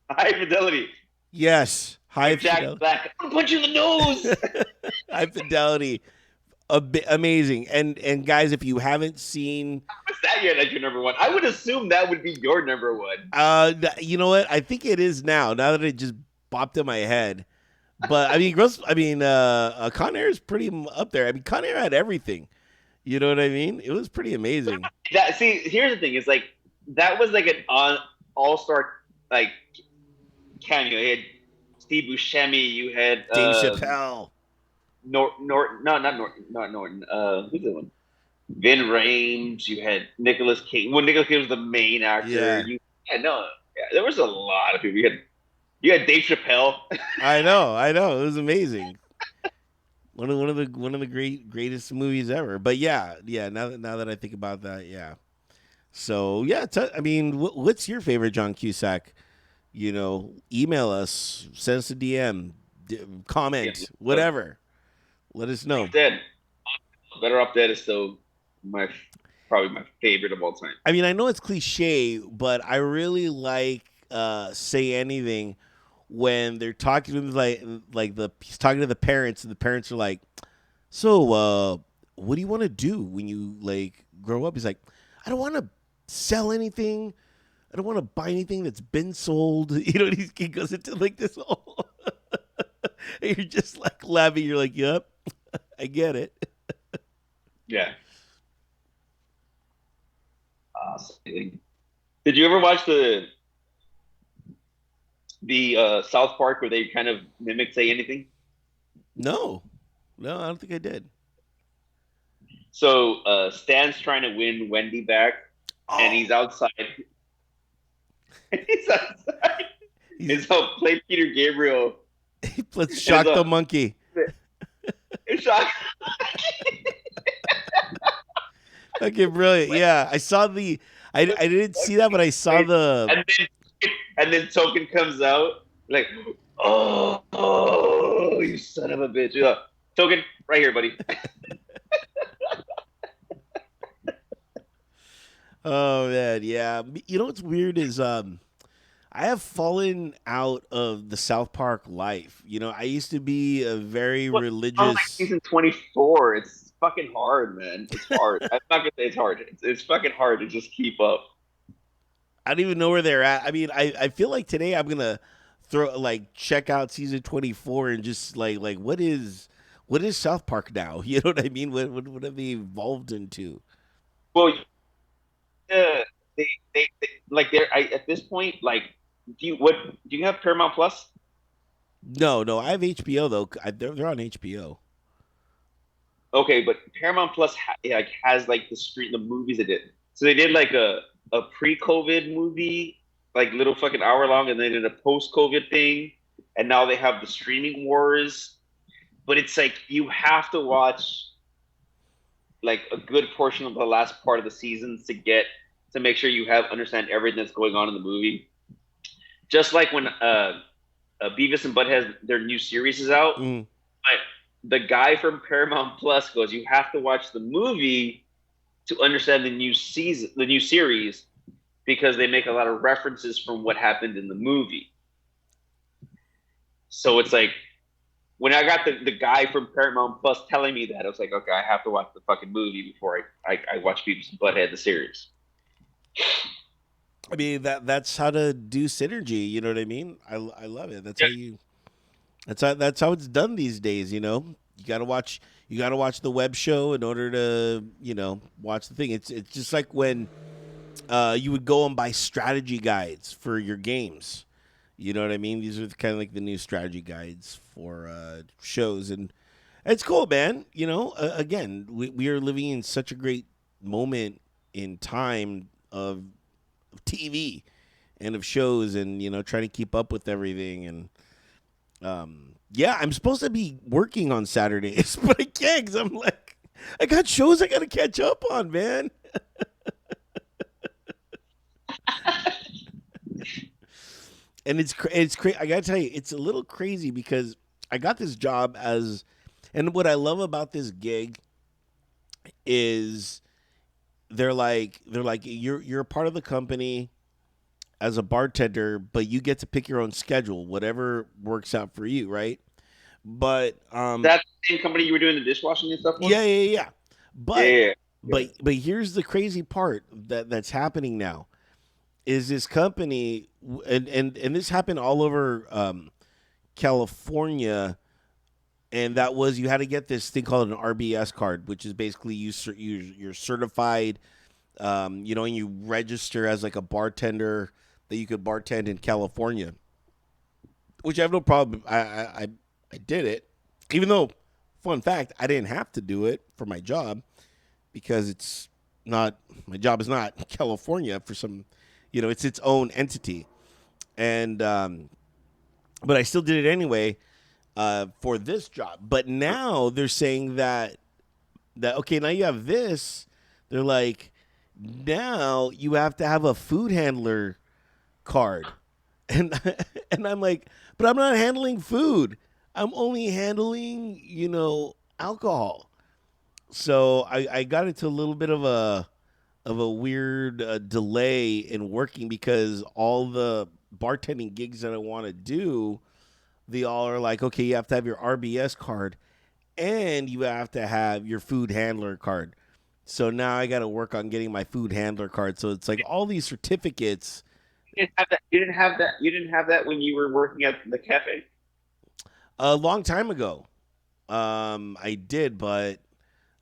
High Fidelity. yes, High With Jack Fidelity. Black. I'm gonna punch you in the nose. High Fidelity, amazing. And guys, if you haven't seen, What's that yet as your number one? I would assume that would be your number one. you know what? I think it is now. Now that it just popped in my head. But I mean, Con Air is pretty up there. I mean, Con Air had everything. You know what I mean? It was pretty amazing. Here's the thing: is like that was like an all star like cameo. You had Steve Buscemi. You had Dave Chappelle. Not Norton. Who's the one? Vin Rames. You had Nicolas Cage. Well, Nicolas Cage was the main actor. Yeah, There was a lot of people. You had Dave Chappelle. I know. It was amazing. One of the greatest movies ever. But yeah. Now that I think about that, yeah. So yeah, I mean, what's your favorite John Cusack? Email us, send us a DM, Yeah, comment, whatever. Let us know. Dead. Better Off Dead is still my probably my favorite of all time. I mean, I know it's cliche, but I really like Say Anything when they're talking to he's talking to the parents, and the parents are like, "So, what do you want to do when you like grow up?" He's like, "I don't want to sell anything. I don't want to buy anything that's been sold." And he goes into like this whole. And you're just like laughing. You're like, "Yep, I get it." Yeah. Did you ever watch the South Park where they kind of mimic Say Anything? No, no, I don't think I did. So Stan's trying to win Wendy back, and he's Oh, outside. He's outside. he's And so play Peter Gabriel, let's and shock so the monkey. it's shocking. Okay, brilliant. Yeah, I saw the. I didn't see that, but I saw the. And then Token comes out like, oh, you son of a bitch. Yeah. Token, right here, buddy. Oh man, yeah. You know what's weird is I have fallen out of the South Park life. You know, I used to be a very What? I'm like religious. season 24. It's fucking hard, man. It's hard. I'm not gonna say it's hard. It's fucking hard to just keep up. I don't even know where they're at. I mean, I feel like today I'm gonna throw like check out season 24 and just like what is South Park now? You know what I mean? What have they evolved into? Well, yeah, they like they're at this point like do you have Paramount Plus? No, no, I have HBO though. They're on HBO. Okay, but Paramount Plus like has like the movies they did. So they did like a pre-COVID movie, like little fucking hour long, and they did a post-COVID thing, and now they have the streaming wars. But it's like you have to watch like a good portion of the last part of the seasons to make sure you have understand everything that's going on in the movie. Just like when Beavis and Butthead their new series is out, Mm. but the guy from Paramount Plus goes, "You have to watch the movie to understand the new series, because they make a lot of references from what happened in the movie." So it's like when I got the guy from Paramount Plus telling me that, I was like, okay, I have to watch the fucking movie before I watch Beavis and Butthead the series. I mean that's how to do synergy. You know what I mean? I love it. That's how Yeah, you. That's how it's done these days. You know, you gotta watch the web show in order to watch the thing. It's just like when you would go and buy strategy guides for your games. You know what I mean? These are kind of like the new strategy guides for shows, and it's cool, man. You know, again, we are living in such a great moment in time of TV and of shows, and trying to keep up with everything. And yeah, I'm supposed to be working on Saturdays, but I can't because I'm like, I got shows I got to catch up on, man. And it's crazy. I gotta tell you, it's a little crazy because I got this job and what I love about this gig is they're like you're a part of the company as a bartender, but you get to pick your own schedule, whatever works out for you, right? But that same company you were doing the dishwashing and stuff for? yeah, yeah, yeah. But Yeah, yeah. but here's the crazy part that's happening now is this company and this happened all over California, and that was you had to get this thing called an RBS card, which is basically you're certified, and you register as like a bartender that you could bartend in California, which I have no problem. I did it, even though, fun fact, I didn't have to do it for my job because it's not my job is not California for some, it's its own entity, and but I still did it anyway for this job. But now they're saying that okay, now you have this. They're like, now you have to have a food handler card, and and I'm like, but I'm not handling food. I'm only handling alcohol. So I got into a little bit of a weird delay in working because all the bartending gigs that I want to do, they all are like, okay, you have to have your RBS card and you have to have your food handler card. So now I got to work on getting my food handler card. So it's like all these certificates. You didn't have that. You didn't have that. You didn't have that when you were working at the cafe. A long time ago, I did, but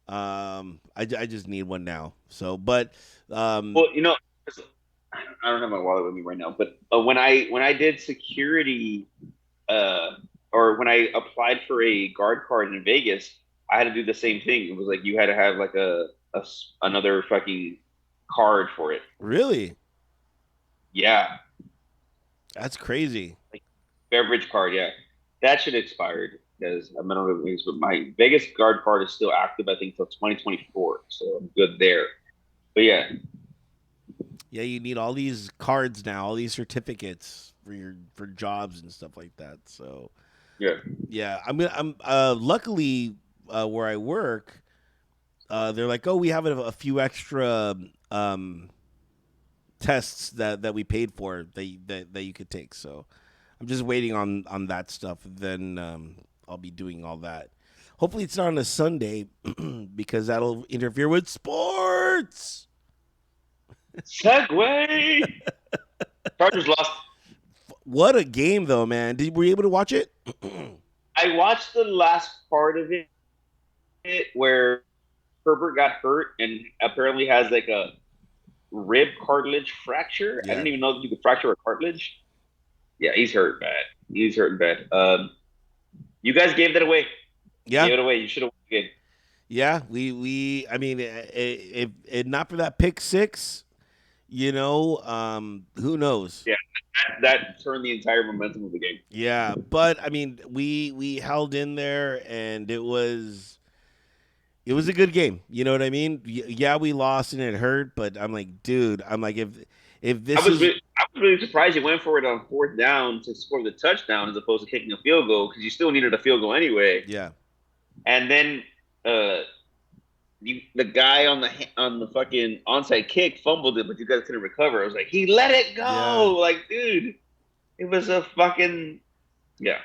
I just need one now. So, but um, Well, I don't have my wallet with me right now, but when I did security, uh, or when I applied for a guard card in Vegas, I had to do the same thing. It was like you had to have like another fucking card for it. really, Yeah, that's crazy. like beverage card. Yeah, that should expired because I'm not know Vegas, but my Vegas guard card is still active. I think till 2024, so I'm good there. But yeah, Yeah, you need all these cards now, all these certificates for your for jobs and stuff like that. So yeah. yeah, I'm luckily where I work, they're like, oh, we have a few extra um tests that we paid for that you could take. So I'm just waiting on that stuff. Then I'll be doing all that. Hopefully, it's not on a Sunday because that'll interfere with sports. Segway. Chargers lost. What a game, though, man! Were you able to watch it? I watched the last part of it where Herbert got hurt and apparently has like a rib cartilage fracture. I Yeah, didn't even know that you could fracture a cartilage. Yeah, he's hurt bad. He's hurt bad. You guys gave that away. yeah, Gave it away. You should have won the game. yeah. We. I mean, if not for that pick six, who knows? Yeah, that turned the entire momentum of the game. Yeah, but I mean, we held in there, and it was a good game. You know what I mean? Yeah, we lost and it hurt, but I'm like, dude, I'm like, if this is I was really surprised you went for it on fourth down to score the touchdown as opposed to kicking a field goal because you still needed a field goal anyway. yeah, And then uh, the guy on the fucking onside kick fumbled it, but you guys couldn't recover. I was like, he let it yeah, go. Like, dude, it was a fucking yeah.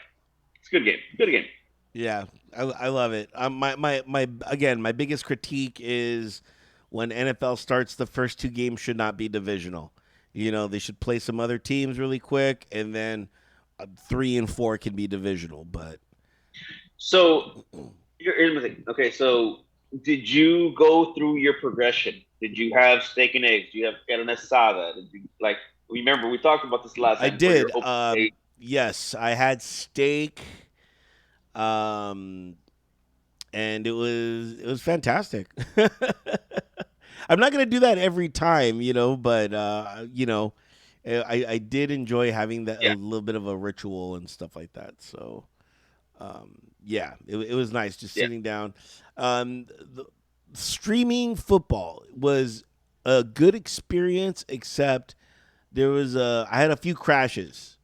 It's a good game. Good game. yeah, I love it. My again, my biggest critique is when NFL starts, the first two games should not be divisional. They should play some other teams really quick, and then 3 and 4 can be divisional. But So here's my thing. Okay, so did you go through your progression? Did you have steak and eggs? Do you have carne asada? Did you like? Remember, we talked about this last I time for your did. open plate. Yes, I had steak. Um, and it was fantastic. I'm not gonna do that every time, but I did enjoy having that a Yeah, little bit of a ritual and stuff like that. So yeah, it was nice just yeah. sitting down. The streaming football was a good experience, except I had a few crashes,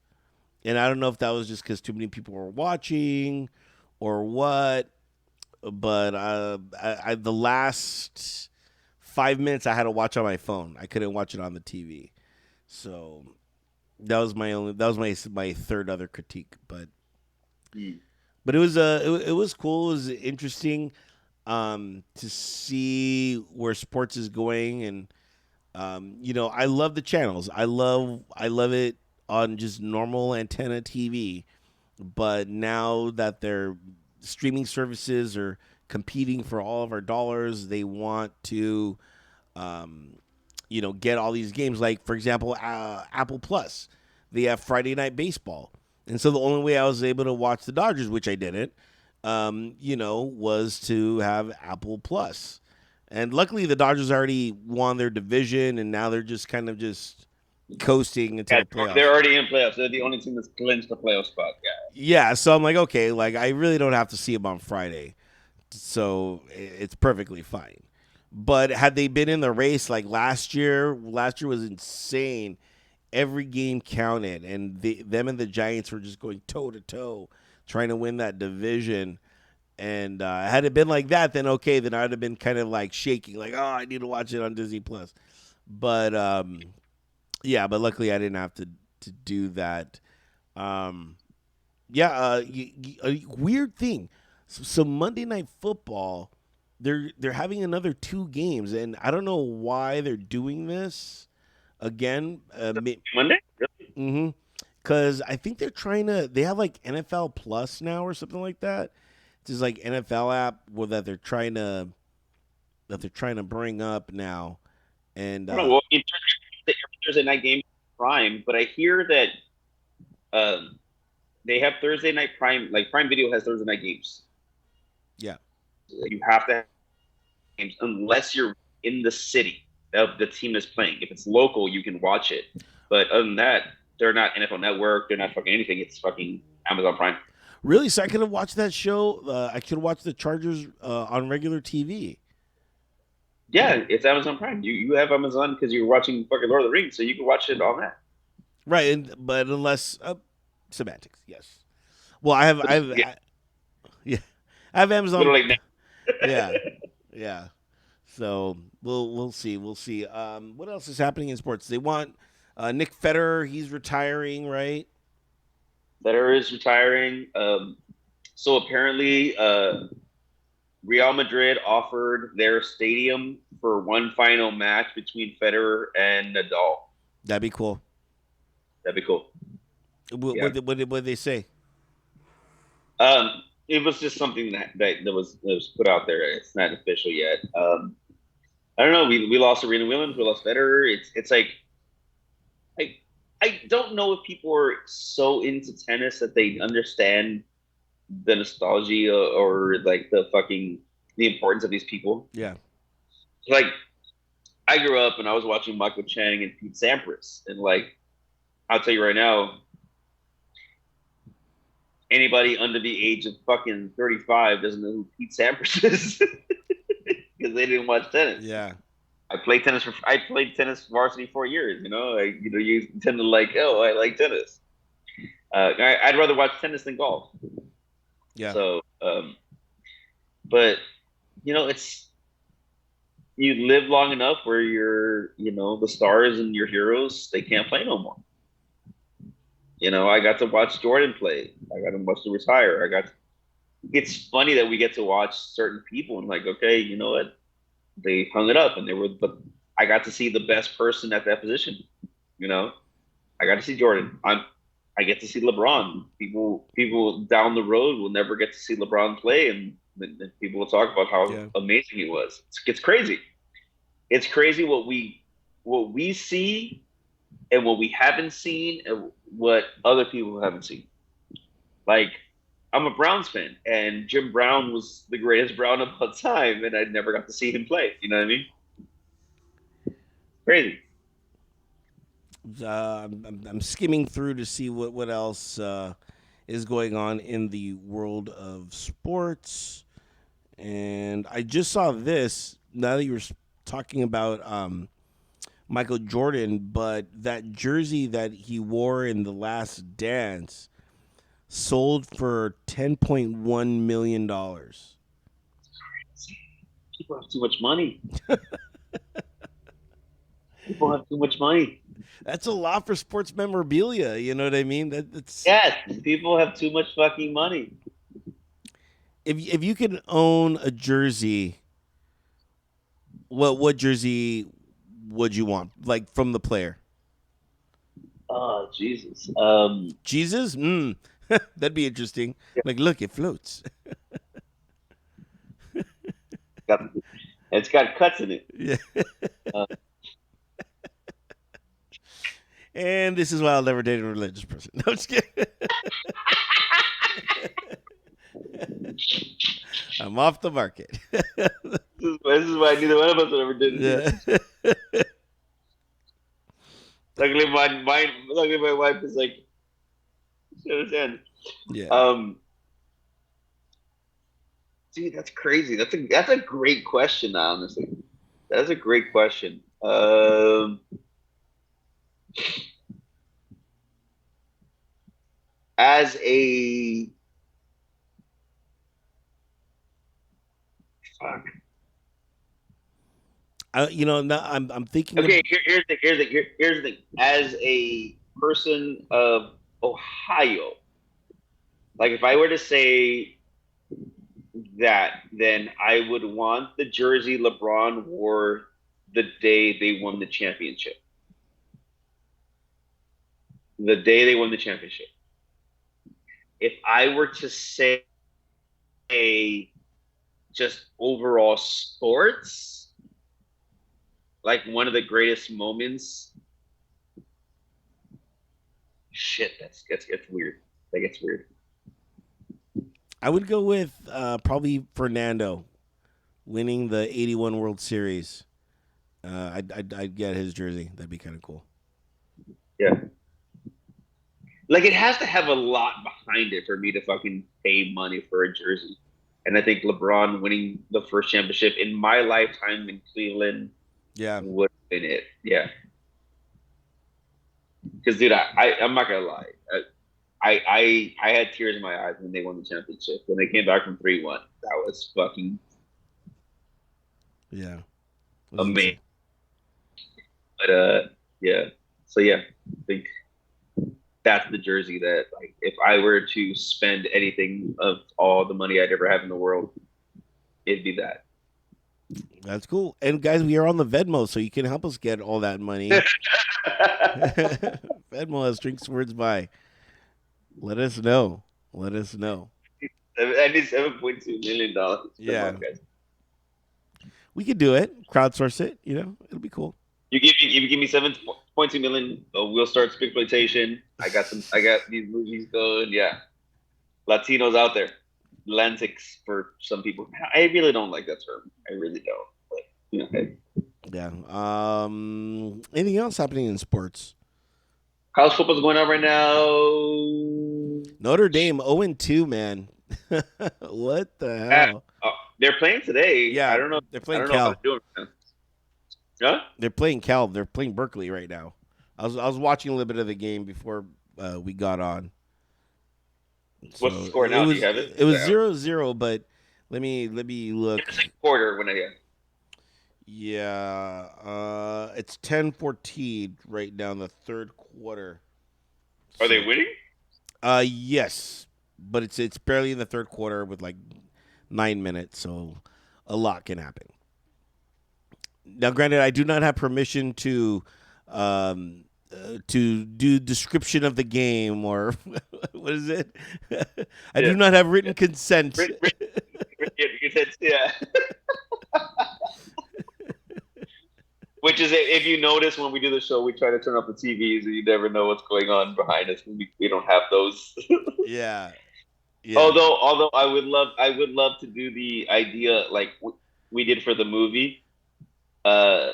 and I don't know if that was just because too many people were watching or what. But the last 5 minutes I had to watch on my phone. I couldn't watch it on the TV. So that was my third other critique. Mm. But it was cool. It was interesting to see where sports is going, and I love the channels. I love it on just normal antenna TV. But now that their streaming services are competing for all of our dollars, they want to, get all these games. Like, for example, Apple Plus, they have Friday Night Baseball. And so the only way I was able to watch the Dodgers, which I didn't, was to have Apple Plus. And luckily, the Dodgers already won their division, and now they're just kind of just coasting into Yeah, the they're playoffs. already in playoffs. They're the only team that's clinched the playoff spot. Yeah. Yeah, so I'm like, okay, like I really don't have to see him on Friday, so it's perfectly fine. But had they been in the race like last year was insane. Every game counted, and them and the Giants were just going toe to toe, trying to win that division. And had it been like that, then okay, then I'd have been kind of like shaking, like, oh, I need to watch it on Disney Plus. But yeah, but luckily I didn't have to do that. Um, yeah, a weird thing. So Monday Night Football, they're having another two games, and I don't know why they're doing this again. Monday? Really? Mm-hmm. Because I think they're trying to. They have like NFL Plus now or something like that. It's just like NFL app where that they're trying to. that they're trying to bring up now, and I don't know. Well, in terms of every Thursday night game Prime, but I hear that um, they have Thursday night Prime. Like Prime Video has Thursday night games. yeah, You have to have games unless you're in the city of the team is playing. If it's local, you can watch it. But other than that, they're not NFL Network. They're not fucking anything. It's fucking Amazon Prime. really. So I could have watched that show. I could have watched the Chargers on regular TV. Yeah, it's Amazon Prime. You have Amazon because you're watching fucking Lord of the Rings, so you can watch it on that. Right, but unless semantics, yes. Well, Yeah, yeah, I have Amazon. literally. Yeah, yeah. So we'll see. We'll see. What else is happening in sports? They want Nick Federer. He's retiring, right? Federer is retiring. So apparently, Real Madrid offered their stadium for one final match between Federer and Nadal. That'd be cool. That'd be cool. Yeah. What did they say? It was just something that was put out there. It's not official yet. I don't know. We lost Serena Williams. We lost Federer. It's like I I don't know if people are so into tennis that they understand the nostalgia or like the importance of these people. Yeah, Like I grew up and I was watching Michael Chang and Pete Sampras, and like I'll tell you right now, anybody under the age of fucking 35 doesn't know who Pete Sampras is because they didn't watch tennis. yeah, I played tennis varsity 4 years. You tend to like, oh, I like tennis. I'd rather watch tennis than golf. yeah. So, but it's you live long enough where the stars and your heroes they can't play no more. I got to watch Jordan play. I got to watch to retire. It's funny that we get to watch certain people and like, okay, you know what? They hung it up and I got to see the best person at that position. You know, I got to see Jordan. I get to see LeBron. People down the road will never get to see LeBron play, and then people will talk about how Yeah. amazing he was. It's crazy. It's crazy what we see and what we haven't seen and what other people haven't seen. Like I'm a Browns fan, and Jim Brown was the greatest Brown of all time, and I never got to see him play. You know what I mean? Crazy. I'm skimming through to see what else is going on in the world of sports, and I just saw this. Now that you were talking about Michael Jordan, but that jersey that he wore in the Last Dance sold for $10.1 million. People have too much money. People have too much money. That's a lot for sports memorabilia. You know what I mean? That's Yes, people have too much fucking money. if you can own a jersey, what jersey would you want? Like from the player? Oh Jesus. Jesus? That'd be interesting. Like, look, it floats. got, it's got cuts in it. Yeah. Uh, And this is why I'll never date a religious person. No, I'm just kidding. I'm off the market. this is why neither one of us ever did it. Yeah. Luckily, my wife is like, she understands. Yeah. Um, dude, that's crazy. That's a great question. Honestly, that's a great question. As a fuck. Now I'm thinking of Okay, here's the thing. As a person of Ohio, like if I were to say that, then I would want the jersey LeBron wore the day they won the championship. The day they won the championship. If I were to say just overall sports, like one of the greatest moments. Shit, that's weird. That gets weird. I would go with probably Fernando winning the '81 World Series. I'd get his jersey. That'd be kind of cool. Yeah, like it has to have a lot behind it for me to fucking pay money for a jersey. And I think LeBron winning the first championship in my lifetime in Cleveland Yeah, would have been it. Yeah, because dude, I'm not gonna lie. I had tears in my eyes when they won the championship. When they came back from 3-1, that was fucking yeah, it was amazing. insane. But yeah. So yeah, I think that's the jersey that, like, if I were to spend anything of all the money I'd ever have in the world, it'd be that. That's cool. And guys, we are on the Venmo, so you can help us get all that money. Venmo has drinks words by. Let us know. Let us know. I need $7.2 million. Come on, Yeah, guys. we could do it. Crowdsource it. It'll be cool. You give me 7.2 million. We'll start exploitation. I got these movies going. Yeah, Latinos out there. Atlantics for some people. I really don't like that term. I really don't. But, hey, Yeah. Anything else happening in sports? college football's going on right now. Notre Dame 0-2, man. What the Uh, hell? they're playing today. Yeah, I don't know. they're I playing don't know how Cal. they're doing right now. Huh? They're playing Cal. They're playing Berkeley right now. I was watching a little bit of the game before we got on. What's the So score it now? Do you was have it? it was 0-0, but let me In look. the second quarter, when I Yeah, it's 10-14 right now in the third quarter. are they So, winning? yes, but it's barely in the third quarter with like 9 minutes, so a lot can happen. Now, granted, I do not have permission to do description of the game or what is it? I Yeah. do not have Yeah. written consent. Yeah, you said, yeah. Which is, if you notice, when we do the show, we try to turn off the TVs, and you never know what's going on behind us. We don't have those. Yeah, yeah, Although I would love to do the idea like we did for the movie. Uh,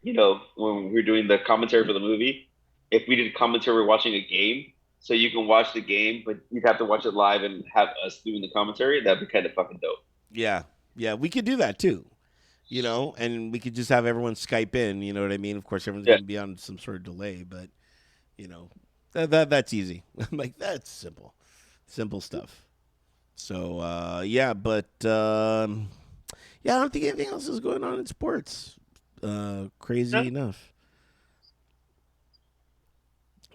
when we were doing the commentary for the movie, if we did commentary watching a game, so you can watch the game, but you'd have to watch it live and have us doing the commentary. That'd be kind of fucking dope. yeah, yeah. We could do that too. And we could just have everyone Skype in. You know what I mean? Of course, everyone's Yeah. going to be on some sort of delay, but you know, that's easy. I'm like, that's simple stuff. So yeah, but yeah, I don't think anything else is going on in sports. Crazy enough.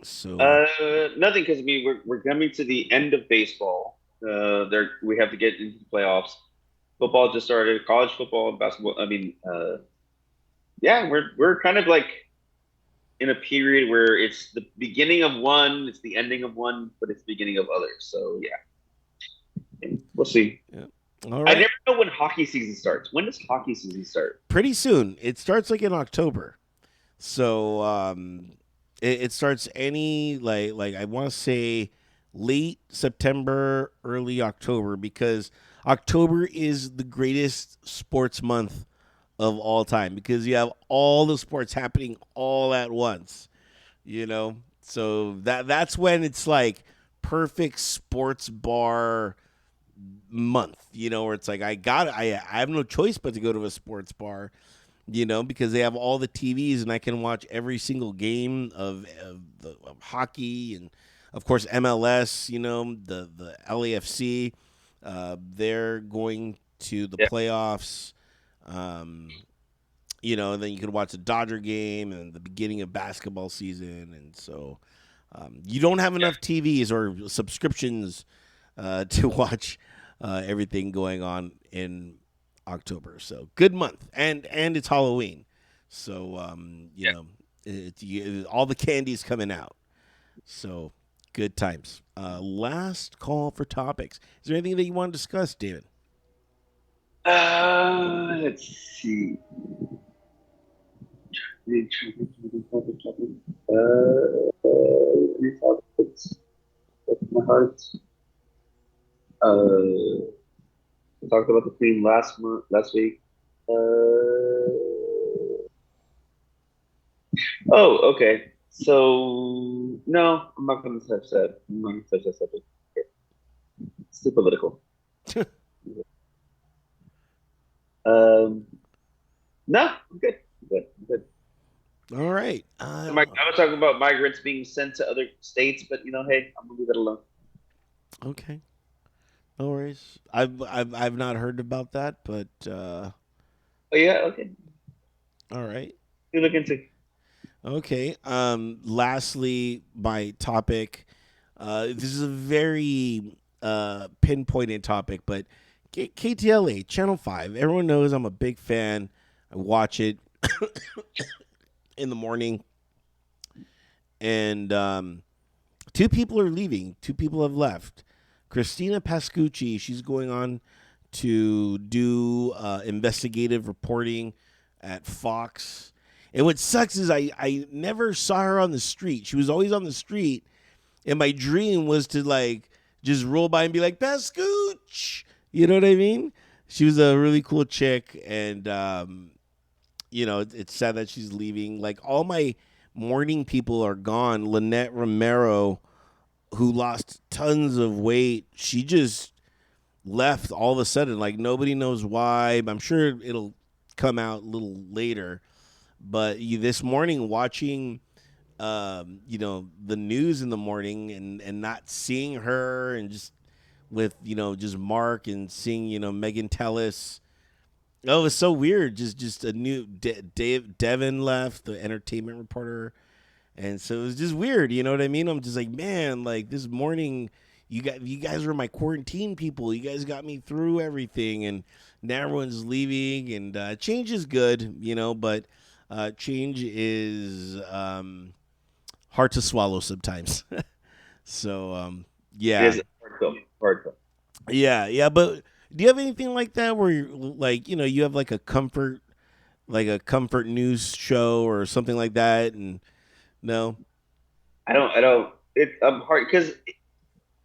So Nothing, because I mean we're coming to the end of baseball. There we have to get into the playoffs. Football just started. College football, basketball. I mean, yeah, we're kind of like in a period where it's the beginning of one, it's the ending of one, but it's the beginning of others. So yeah, we'll see. yeah. All I right. never know when hockey season starts. When does hockey season start? Pretty soon. It starts like in October. So it starts any like I want to say late September, early October because October is the greatest sports month of all time because you have all the sports happening all at once. So that's when it's like perfect sports bar month. Where it's like I have no choice but to go to a sports bar because they have all the TVs and I can watch every single game of hockey and, of course, MLS, the LAFC. They're going to the Yeah, playoffs. Um, and then you could watch the Dodger game and the beginning of basketball season. And so you don't have yeah, enough TVs or subscriptions to watch everything going on in October. So good month, and it's Halloween, so yeah. all the candy's coming out. So good times. Last call for topics. Is there anything that you want to discuss, David? Let's see. Any topics of my heart. We talked about the Queen last week. Oh, okay. So no, I'm not going to touch that. I'm not going to touch that subject. It's too political. Um, no, I'm good. I'm good. I'm good. All right. I was talking about migrants being sent to other states, but hey, I'm gonna leave it alone. Okay. No worries. I've not heard about that, but Oh yeah, okay. all right. You look into. Okay. Lastly, my topic. This is a very pinpointed topic, but KTLA Channel Five. Everyone knows I'm a big fan. I watch it in the morning, and two people are leaving. Two people have left. Christina Pascucci. She's going on to do investigative reporting at Fox. And what sucks is I never saw her on the street. She was always on the street, and my dream was to like just roll by and be like Pascooch. You know what I mean? She was a really cool chick, and it's sad that she's leaving. Like all my morning people are gone. Lynette Romero, who lost tons of weight, she just left all of a sudden. Like nobody knows why. I'm sure it'll come out a little later. But this morning, watching, the news in the morning and not seeing her and just with just Mark and seeing Megan Tellis. Oh, it was so weird. Just a new Dave Devin left, the entertainment reporter, and so it was just weird. You know what I mean? I'm just like, man, like this morning, you guys were my quarantine people. You guys got me through everything, and now everyone's leaving, and change is good, but change is hard to swallow sometimes. So It yeah, is a hard film. Hard film. yeah. But do you have anything like that where you're like, you have like a comfort news show or something like that? And no, I don't. I don't. I'm hard because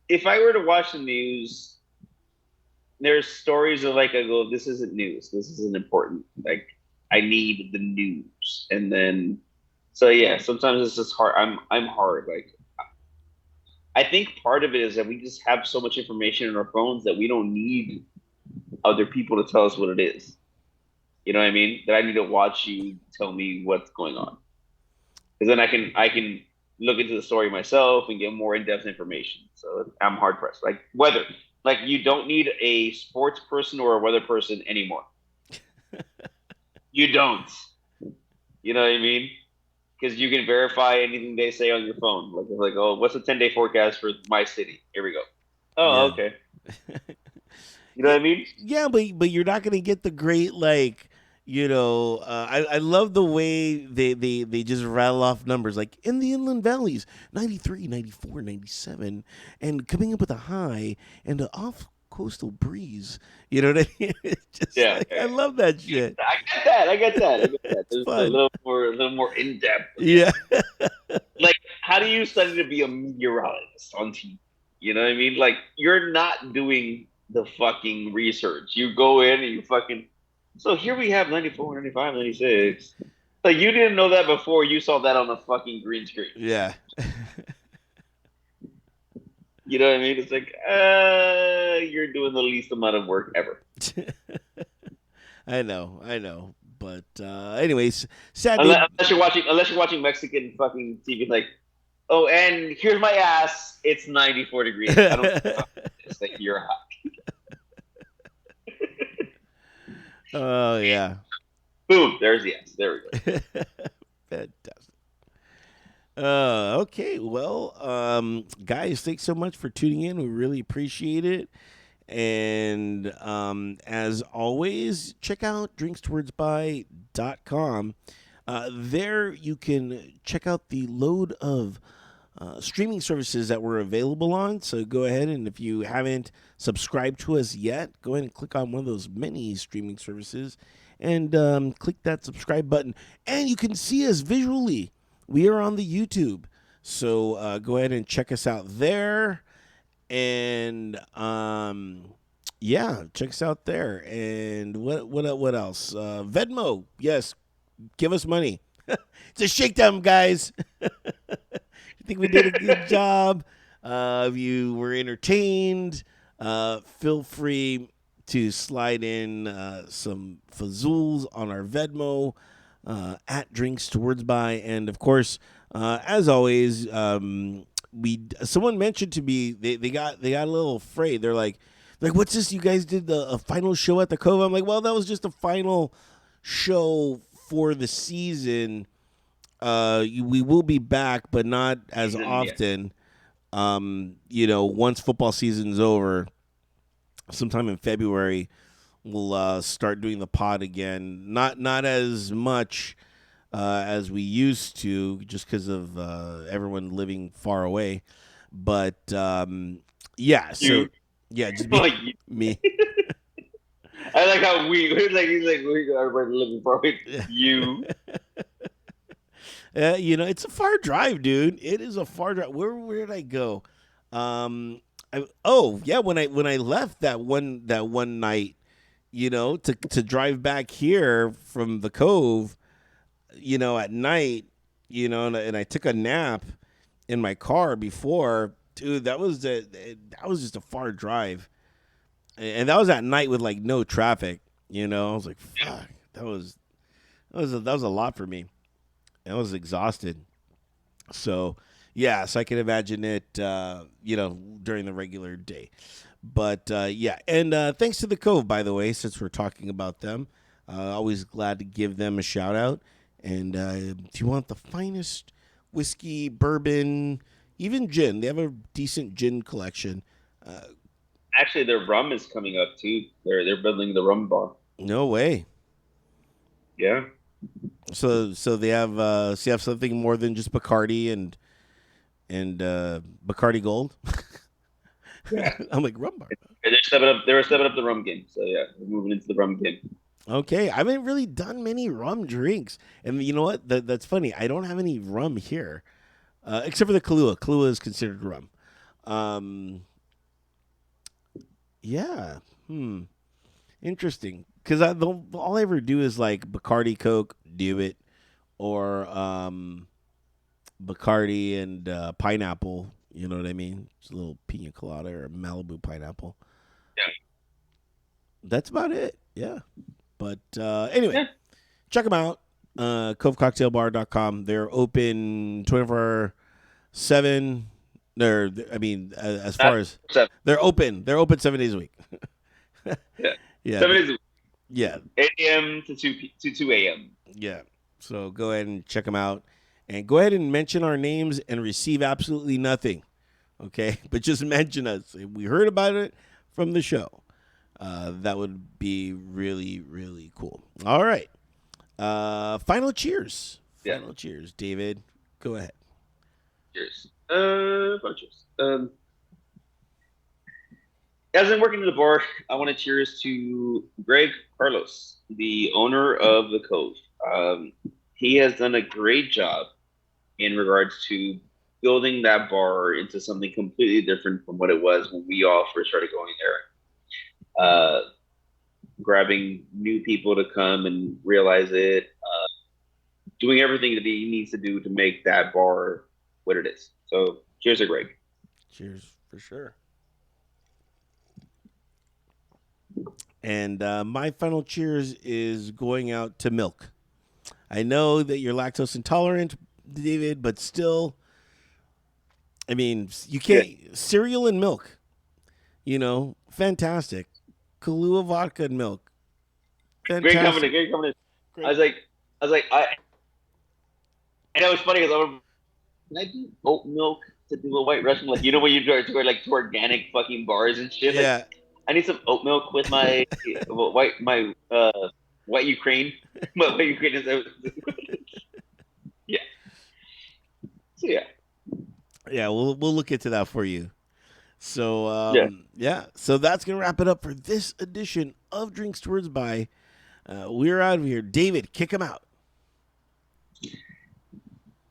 if I were to watch the news, there's stories of like I go, this isn't news. This isn't important. Like I need the news, and then so yeah, sometimes it's just hard. I'm hard. Like I think part of it is that we just have so much information in our phones that we don't need other people to tell us what it is. You know what I mean? That I need to watch you tell me what's going on, because then I can look into the story myself and get more in depth information. So I'm hard pressed. Like weather, like you don't need a sports person or a weather person anymore. You don't. You know what I mean? Because you can verify anything they say on your phone. Like it's like, oh, what's the 10-day forecast for my city? Here we go. Oh, yeah. okay. You know Yeah, what I mean? yeah, but you're not gonna get the great like I love the way they just rattle off numbers like in the inland valleys 93, 94, 97, and coming up with a high and an off coastal breeze. You know what I mean? It's just Yeah, like yeah, I love that shit. I get that. I get that. I get that. It's There's fun. a little more in depth. Yeah. Yeah. Like, how do you study to be a meteorologist on TV? You know what I mean? Like, you're not doing the fucking research. You go in and you fucking. So here we have 94, 95, 96. Like, you didn't know that before you saw that on the fucking green screen. Yeah. You know what I mean? It's like, you're doing the least amount of work ever. I know. But anyways, sad day. Unless you're watching Mexican fucking TV, like, oh, and here's my ass. It's 94 degrees. I don't. It's like you're hot. Oh yeah. Boom. There's the ass. There we go. Fantastic. Okay, well, guys, thanks so much for tuning in. We really appreciate it. And as always, check out drinkstowardsby.com. There you can check out the load of streaming services that we're available on. So go ahead, and if you haven't subscribed to us yet, go ahead and click on one of those many streaming services and click that subscribe button. And you can see us visually. We are on the YouTube. So go ahead and check us out there. And yeah, check us out there. And what else? Venmo, yes, give us money. It's a shakedown, guys. I think we did a good job. If you were entertained, feel free to slide in some fazools on our Venmo at Drinks Towards By, and of course, as always, we someone mentioned to me they got a little afraid. They're like, what's this? You guys did a final show at the Cove? I'm like, well, that was just a final show for the season. We will be back, but not as Season, yeah. often. Once football season's over, sometime in February, we'll start doing the pod again. Not as much as we used to, just because of everyone living far away. But yeah, so You. yeah, just be Like, me. I like how he's like we are living for it. You. It's a far drive, dude. It is a far drive. Where did I go? Oh yeah, when I left that one night, to drive back here from the Cove, at night, and I took a nap in my car before. Dude, that was just a far drive, and that was at night with like no traffic. I was like, fuck, that was a lot for me. I was exhausted. So, yeah, so I can imagine it, during the regular day. But, yeah, and thanks to the Cove, by the way, since we're talking about them. Always glad to give them a shout out. And if you want the finest whiskey, bourbon, even gin, they have a decent gin collection. Uh, Actually, their rum is coming up too. They're building the rum bar. no way. Yeah. So you have something more than just Bacardi and Bacardi Gold. Yeah. I'm like rum bar. They're stepping up. They were stepping up the rum game. So yeah, we're moving into the rum game. Okay, I haven't really done many rum drinks, and you know what? That's funny. I don't have any rum here, except for the Kahlua. Kahlua is considered rum. Um, yeah. Interesting. Because all I ever do is like Bacardi Coke, do it, or Bacardi and pineapple. You know what I mean? Just a little pina colada or Malibu pineapple. Yeah. That's about it. Yeah. But anyway, Yeah. check them out. CoveCocktailBar.com. They're open 24/7. As far as Seven. they're open 7 days a week. Yeah. Yeah, 7 days. yeah, 8 a.m. to two a.m. yeah. So go ahead and check them out, and go ahead and mention our names and receive absolutely nothing. Okay, but just mention us. If we heard about it from the show, that would be really really cool. All right. Final cheers. Yeah. Final cheers, David. Go ahead. Cheers. Cheers. As I'm working in the bar, I want to cheers to Greg Carlos, the owner of the Cove. He has done a great job in regards to building that bar into something completely different from what it was when we all first started going there. Grabbing new people to come and realize it, doing everything that he needs to do to make that bar what it is. So, cheers to Greg. Cheers for sure. And my final cheers is going out to milk. I know that you're lactose intolerant, David, but still, I mean, you can't cereal and milk. Fantastic. Kahlua vodka and milk, Great company, fantastic. great company. I Great. was like, I was like, I know it's funny because I'm, can I do oat milk to do a white Russian? Like, when you go like to organic fucking bars and shit. Like, Yeah, I need some oat milk with my white Ukraine. My white Ukraine is yeah. So yeah, Yeah, we'll look into that for you. So Yeah, yeah, so that's gonna wrap it up for this edition of Drinks Towards By. We're out of here. David, kick him out.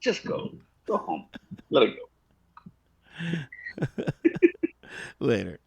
just go home, let it go. Later.